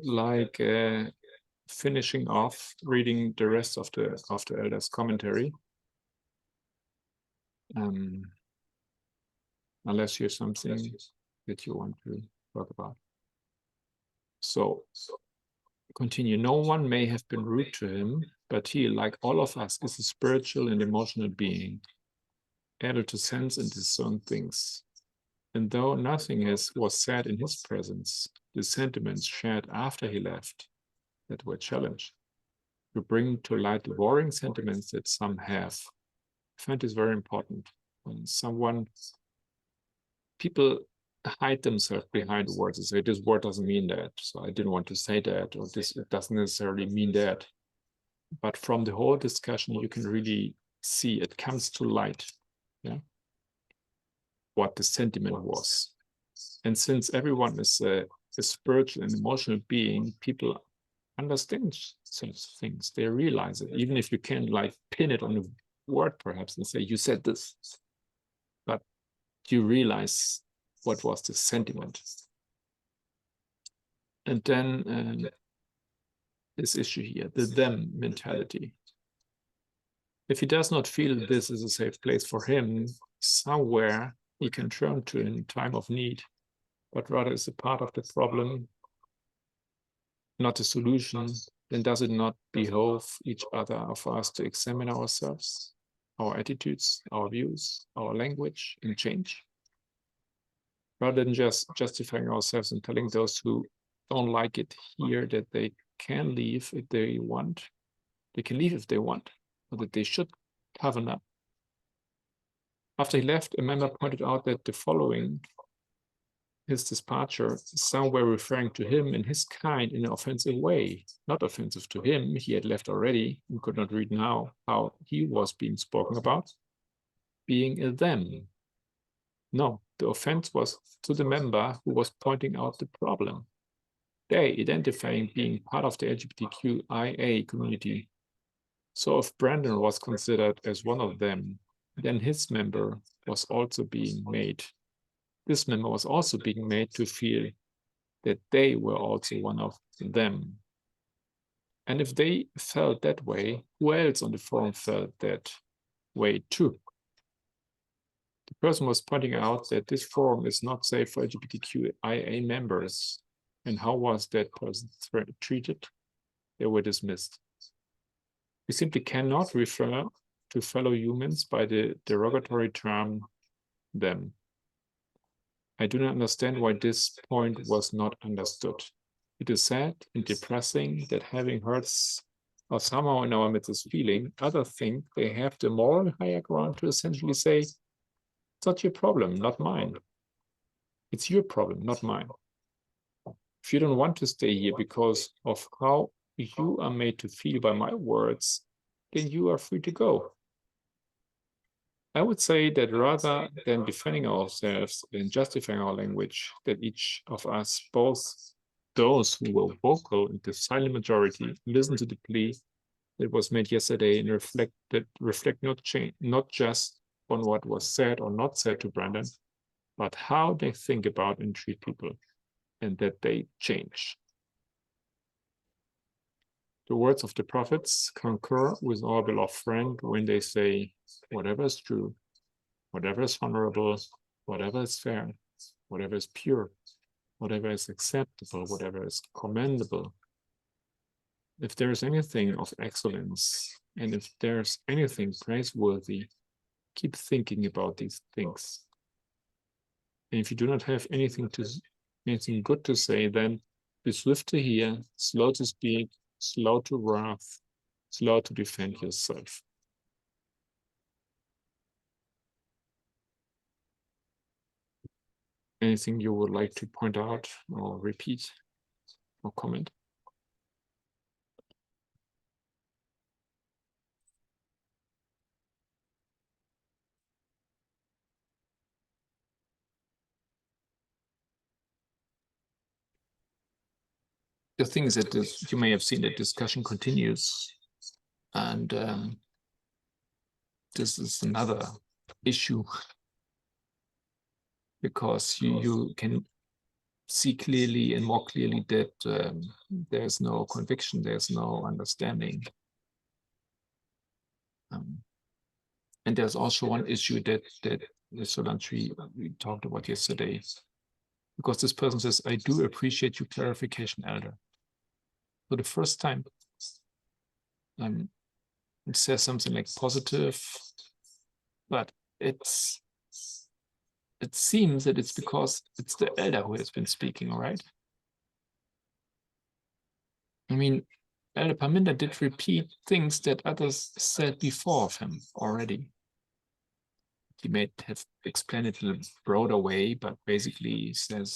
finishing off reading the rest of the elders' commentary. Unless you have something that you want to talk about. So continue. No one may have been rude to him, but he, like all of us, is a spiritual and emotional being, able to sense and discern things. And though nothing was said in his presence, the sentiments shared after he left that were challenged to bring to light the warring sentiments that some have. I find this very important. When people hide themselves behind words and say, this word doesn't mean that, so I didn't want to say that, or this doesn't necessarily mean that. But from the whole discussion, you can really see it comes to light, what the sentiment was. And since everyone is a spiritual and emotional being, people understand such things. They realize it, even if you can't pin it on a word perhaps and say, you said this. But you realize what was the sentiment. And then this issue here, the them mentality. If he does not feel this is a safe place for him, somewhere he can turn to in time of need, but rather is a part of the problem, not a solution, then does it not behove each other of us to examine ourselves, our attitudes, our views, our language, and change? Rather than just justifying ourselves and telling those who don't like it here that they can leave if they want, they can leave if they want, or that they should toughen up. After he left, a member pointed out that the following his departure, some were referring to him and his kind in an offensive way. Not offensive to him, he had left already and could not read now how he was being spoken about, being a them. No, the offense was to the member who was pointing out the problem. They identifying being part of the LGBTQIA community. So if Brandon was considered as one of them, then his member was also being made. This member was also being made to feel that they were also one of them. And if they felt that way, who else on the forum felt that way too? The person was pointing out that this forum is not safe for LGBTQIA members. And how was that person treated? They were dismissed. We simply cannot refer to fellow humans by the derogatory term them. I do not understand why this point was not understood. It is sad and depressing that having heard or somehow in our midst this feeling, others think they have the moral higher ground to essentially say, it's not your problem, not mine. It's your problem, not mine. If you don't want to stay here because of how you are made to feel by my words, then you are free to go. I would say that rather than defending ourselves and justifying our language, that each of us, both those who were vocal and the silent majority, listen to the plea that was made yesterday and reflect not just on what was said or not said to Brandon, but how they think about and treat people, and that they change. The words of the prophets concur with our beloved friend when they say, whatever is true, whatever is honorable, whatever is fair, whatever is pure, whatever is acceptable, whatever is commendable. If there is anything of excellence, and if there's anything praiseworthy, keep thinking about these things. And if you do not have anything good to say, then be swift to hear, slow to speak, slow to wrath, slow to defend yourself. Anything you would like to point out or repeat or comment? The thing is that you may have seen that discussion continues, and this is another issue, because you can see clearly and more clearly that there's no conviction, there's no understanding. And there's also one issue that Solange we talked about yesterday, because this person says, I do appreciate your clarification, Elder. For the first time, it says something like positive, but it seems that it's because it's the elder who has been speaking, all right? I mean, Elder Parminder did repeat things that others said before of him already. He may have explained it in a broader way, but basically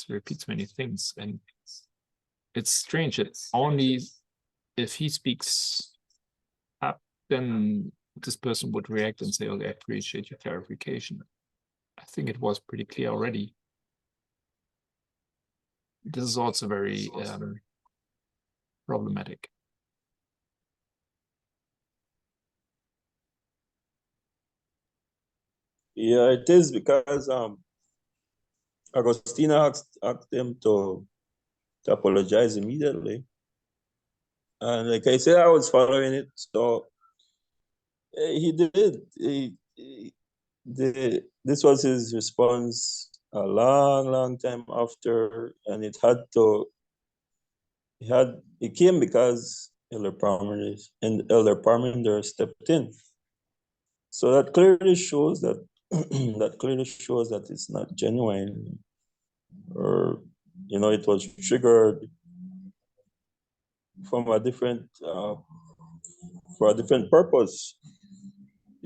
repeats many things. And it's strange that only if he speaks up, then this person would react and say, oh, I appreciate your clarification. I think it was pretty clear already. This is also very problematic. Yeah, it is, because Agostina asked him to apologize immediately. And like I said, I was following it, so he did. This was his response a long time after, and it had to It came because Elder Parmenter stepped in. So that clearly shows that it's not genuine, or it was triggered from a different for a different purpose,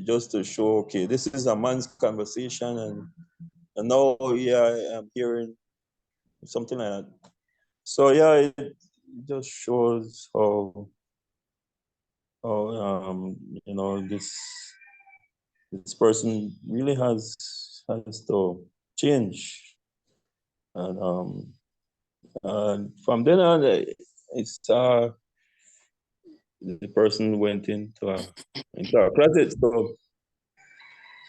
just to show, okay, this is a man's conversation, and now, yeah, I'm hearing something like that. So yeah, it just shows how this person really has to change, and from then on, it's the person went into a closet, so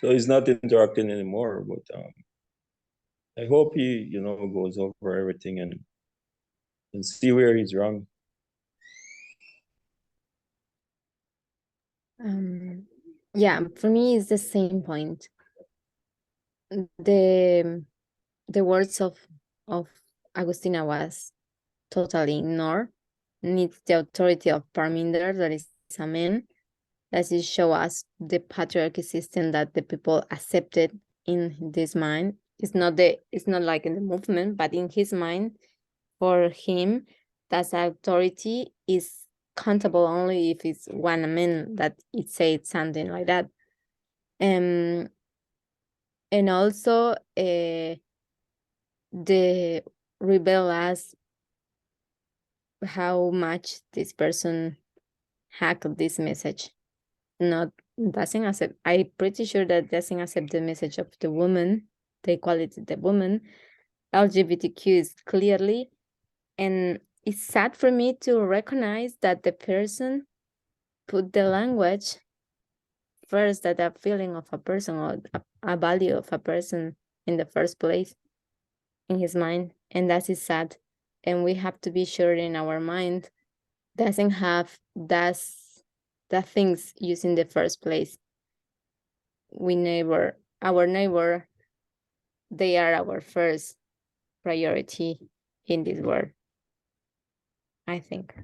he's not interacting anymore. But I hope he goes over everything and see where he's wrong. Yeah, for me, it's the same point. The words of Agustina was totally ignored. Needs the authority of Parminder, that is a man, that is show us the patriarchy system that the people accepted in this mind. It's not like in the movement, but in his mind, for him, that authority is countable only if it's one man that it said something like that. And also the reveal us how much this person hacked this message. Doesn't accept. I'm pretty sure that doesn't accept the message of the woman, the equality of the woman. LGBTQ is clearly, and it's sad for me to recognize that the person put the language first, that a feeling of a person or a value of a person in the first place in his mind, and that is sad. And we have to be sure in our mind doesn't have that things used in the first place. Our neighbor, they are our first priority in this world, I think.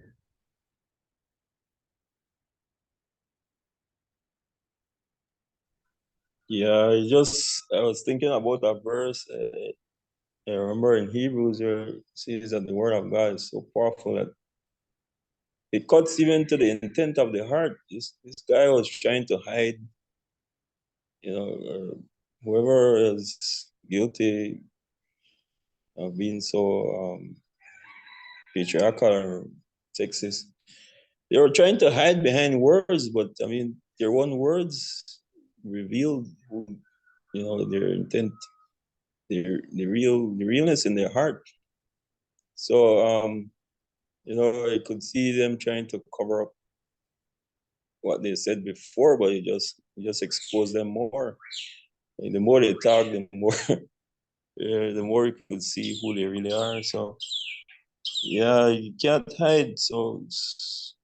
Yeah, I was thinking about a verse. I remember in Hebrews, it says that the word of God is so powerful that it cuts even to the intent of the heart. This guy was trying to hide, whoever is guilty of being so patriarchal or sexist. They were trying to hide behind words, but I mean, their own words revealed their intent, the realness in their heart. So I could see them trying to cover up what they said before, but it just exposed them more. And the more they talk, the more the more you could see who they really are. So yeah, you can't hide. So it's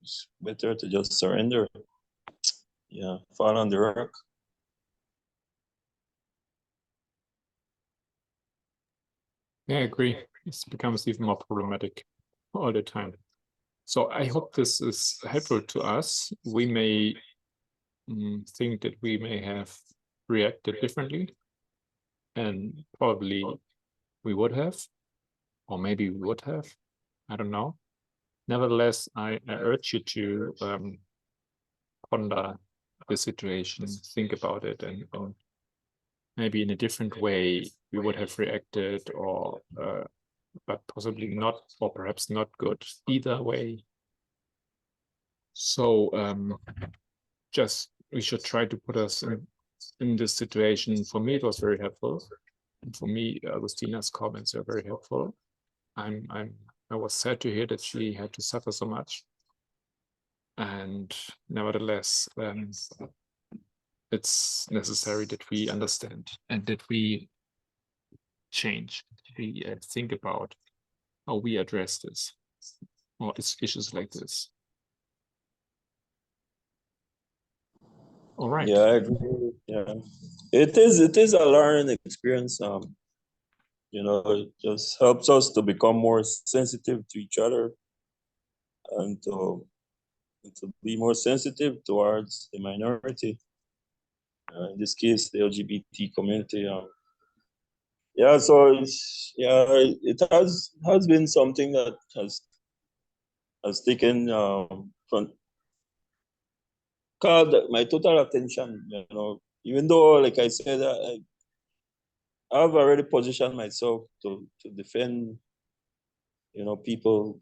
better to just surrender. Yeah, fall on the rock. Yeah, I agree. It becomes even more problematic all the time. So I hope this is helpful to us. We may think that we may have reacted differently, and probably we would have, or maybe we would have. I don't know. Nevertheless, I urge you to ponder the situation, think about it, and maybe in a different way we would have reacted, or but possibly not, or perhaps not good either way. So just we should try to put us in this situation. For me, it was very helpful. And for me, Agustina's comments are very helpful. I was sad to hear that she had to suffer so much. And nevertheless, it's necessary that we understand and that we change. We think about how we address this, or issues like this. All right. Yeah, I agree. Yeah, it is a learning experience. It just helps us to become more sensitive to each other, and to be more sensitive towards the minority. In this case, the LGBT community. Yeah, so it has been something that has taken front called my total attention. You know, even though, like I said, I've already positioned myself to defend, you know, people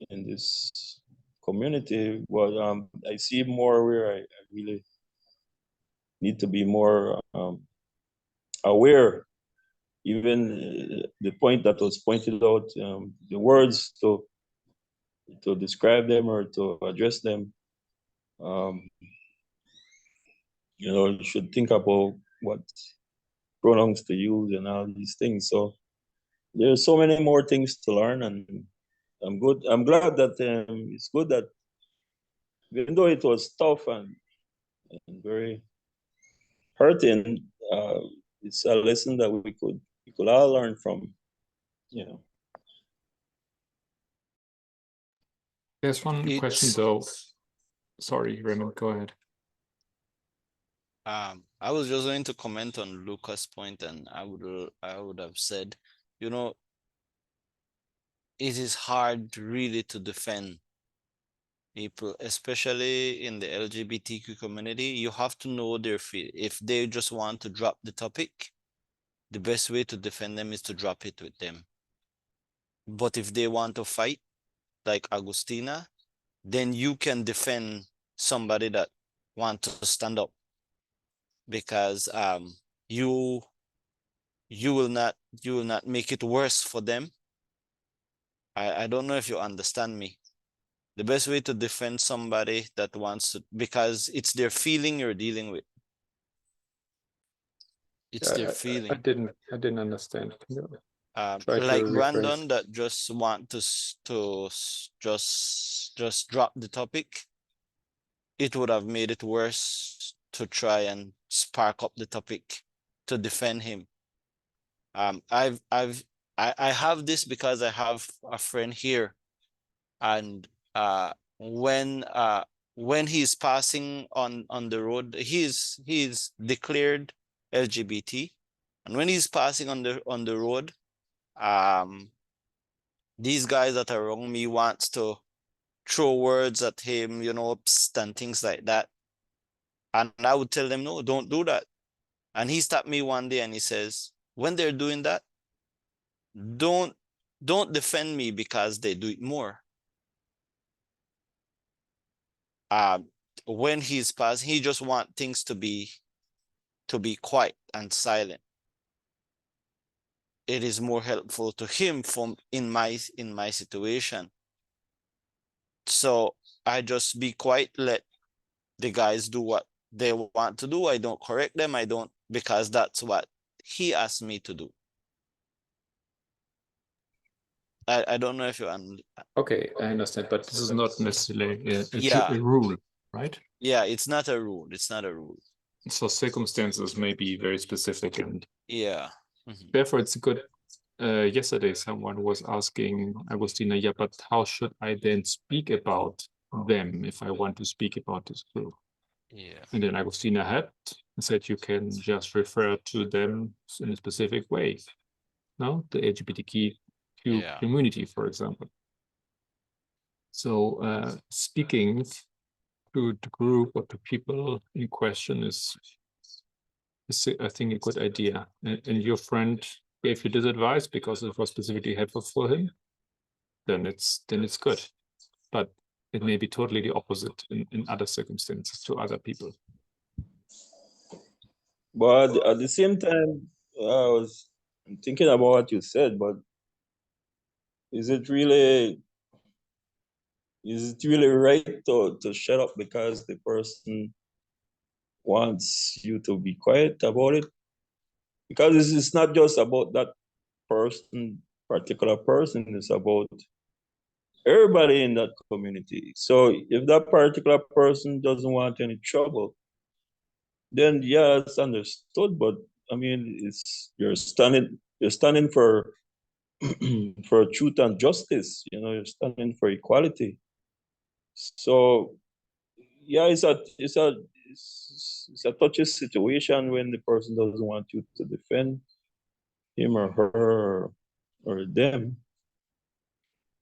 in this community. But I see more where I really need to be more aware. Even the point that was pointed out, the words to describe them or to address them. You know, you should think about what pronouns to use and all these things. So there's so many more things to learn, and I'm good. I'm glad that it's good that even though it was tough and very hurting, it's a lesson that we could all learn from. You know. There's one question It's though. Sorry, Raymond, go ahead. I was just going to comment on Lucas' point, and I would have said, you know, it is hard really to defend people, especially in the LGBTQ community. You have to know their feel. If they just want to drop the topic, the best way to defend them is to drop it with them. But if they want to fight, like Agustina, then you can defend somebody that want to stand up, because you will not make it worse for them. I don't know if you understand me. The best way to defend somebody that wants to, because it's their feeling you're dealing with. It's their feeling. I didn't understand. Can you try to Like rephrase? Brandon that just want to just drop the topic. It would have made it worse to try and spark up the topic to defend him. I have this because I have a friend here, and when he's passing on the road, he's declared LGBT, and when he's passing on the road, these guys that are around me wants to throw words at him, you know, psst, and things like that. And I would tell them, no, don't do that. And he stopped me one day and he says, when they're doing that, don't defend me because they do it more. When he's passing, he just want things to be quiet and silent. It is more helpful to him in my situation. So I just be quiet, let the guys do what they want to do. I don't correct them. I don't, because that's what he asked me to do. I don't know if you Okay, I understand, but this is not necessarily Yeah. a rule, right? Yeah, it's not a rule. It's not a rule. So circumstances may be very specific, and Yeah. Mhm. therefore it's a good. Yesterday, someone was asking Agustina, yeah, but how should I then speak about them if I want to speak about this group? Yeah. And then Agustina had said you can just refer to them in a specific way. No, the LGBTQ Yeah. community, for example. So speaking to the group or to people in question is I think, a good idea. And your friend gave you this advice because it was specifically helpful for him, then it's good. But it may be totally the opposite in other circumstances to other people. But at the same time, I was thinking about what you said, but is it really right to shut up because the person wants you to be quiet about it? Because it's not just about that particular person, it's about everybody in that community. So if that particular person doesn't want any trouble, then yeah, it's understood. But I mean, you're standing for for truth and justice. You know, you're standing for equality. So yeah, it's a touchy situation when the person doesn't want you to defend him or her or them.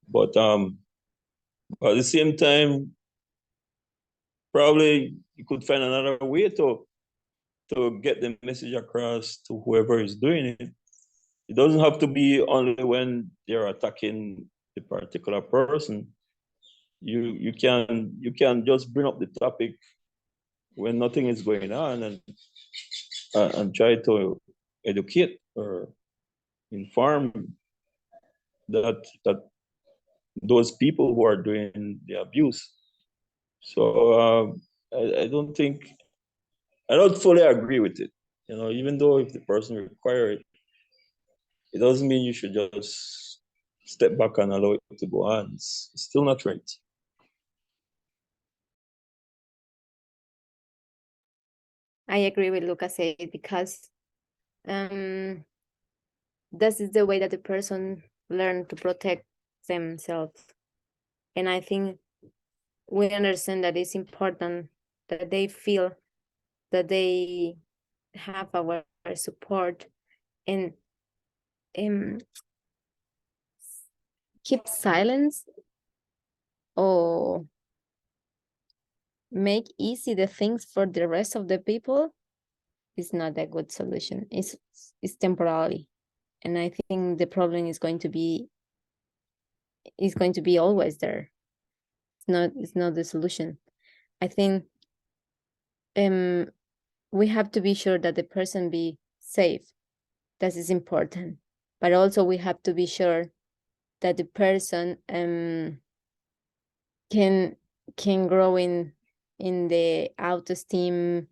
But at the same time, probably you could find another way to get the message across to whoever is doing it. It doesn't have to be only when they're attacking the particular person. You can just bring up the topic when nothing is going on and try to educate or inform that those people who are doing the abuse. So I don't think I don't fully agree with it. You know, even though if the person require it, it doesn't mean you should just step back and allow it to go on. It's still not right. I agree with Lucas said because this is the way that the person learn to protect themselves. And I think we understand that it's important that they feel that they have our support and keep silence or make easy the things for the rest of the people is not a good solution. It's temporarily. And I think the problem is going to be always there. It's not the solution. I think we have to be sure that the person be safe. That is important. But also we have to be sure that the person can grow in the autoesteem,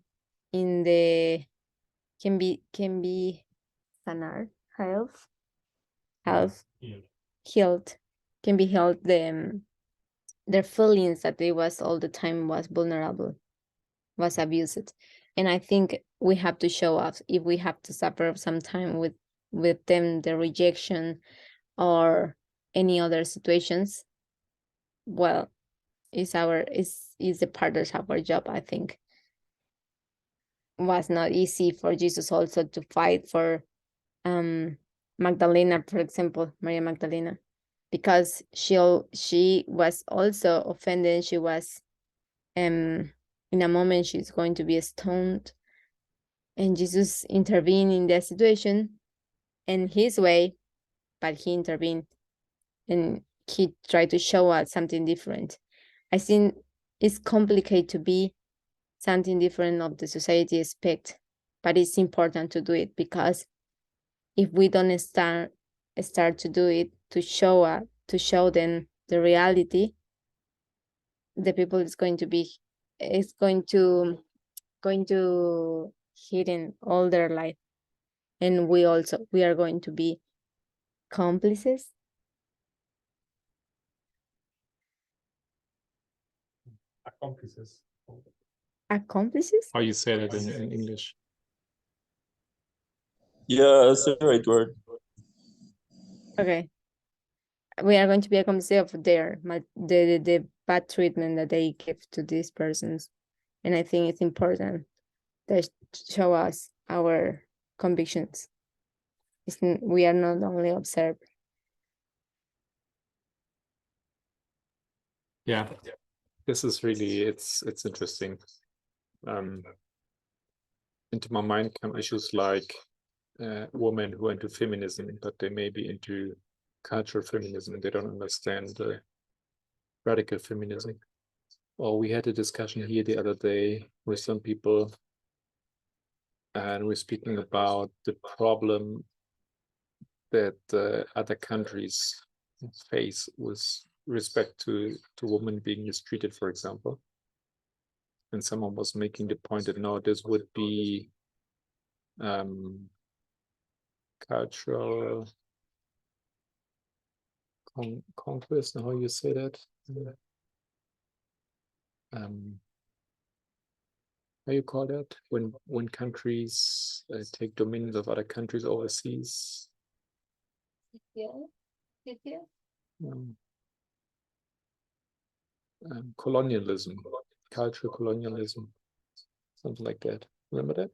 in the can be sanar, health, healed, can be held their feelings that they was all the time was vulnerable, was abused. And I think we have to show us if we have to suffer some time with them, the rejection or any other situations, well, is the part of our job. I think was not easy for Jesus also to fight for Magdalena, for example, Maria Magdalena, because she was also offended. She was in a moment she's going to be stoned, and Jesus intervened in the situation in his way, but he intervened and he tried to show us something different. I think it's complicated to be something different of the society expect, but it's important to do it because if we don't start to do it, to show them the reality, the people is going to hidden all their life, and we are going to be accomplices. How you say that in English? Yeah, that's the right word. Okay, we are going to be accomplices of the bad treatment that they give to these persons, and I think it's important that show us our convictions. We are not only observed. Yeah, this is really it's interesting. Into my mind come issues like women who are into feminism, but they may be into cultural feminism. They don't understand the radical feminism. Or we had a discussion here the other day with some people, and we're speaking about the problem that other countries face with respect to women being mistreated, for example. And someone was making the point that no, this would be cultural conquest, how you say that? How you call that? When countries take dominion of other countries overseas. colonialism, cultural colonialism, something like that. Remember that?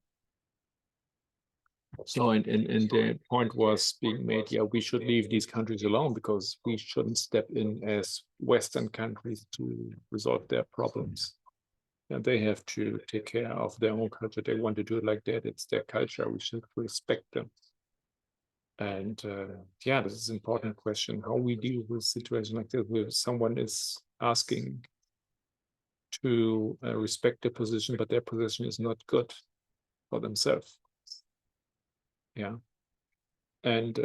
So, and the point was being made, yeah, we should leave these countries alone because we shouldn't step in as Western countries to resolve their problems. And they have to take care of their own culture. They want to do it like that. It's their culture. We should respect them. And yeah, this is an important question, how we deal with situations like this, where someone is asking to respect their position, but their position is not good for themselves. Yeah. And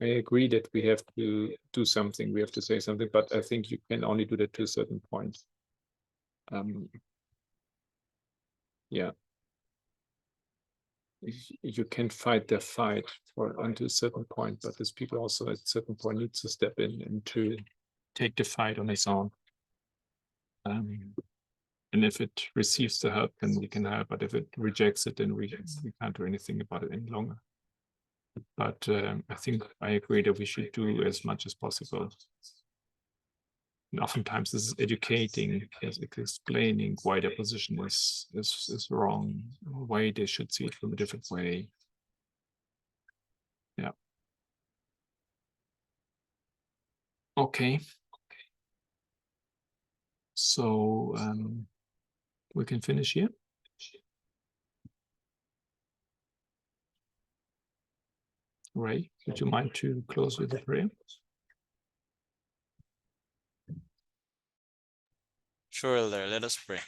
I agree that we have to do something, we have to say something, but I think you can only do that to a certain point. Yeah. You can fight their fight for until a certain point, but these people also at a certain point need to step in and to take the fight on its own. And if it receives the help, then we can help, but if it rejects it, then we can't do anything about it any longer. But I think I agree that we should do as much as possible. And oftentimes this is educating, explaining why their position is wrong, why they should see it from a different way. Yeah. Okay. So we can finish here. Ray, would you mind to close with the prayer? Sure, Elder, let us pray.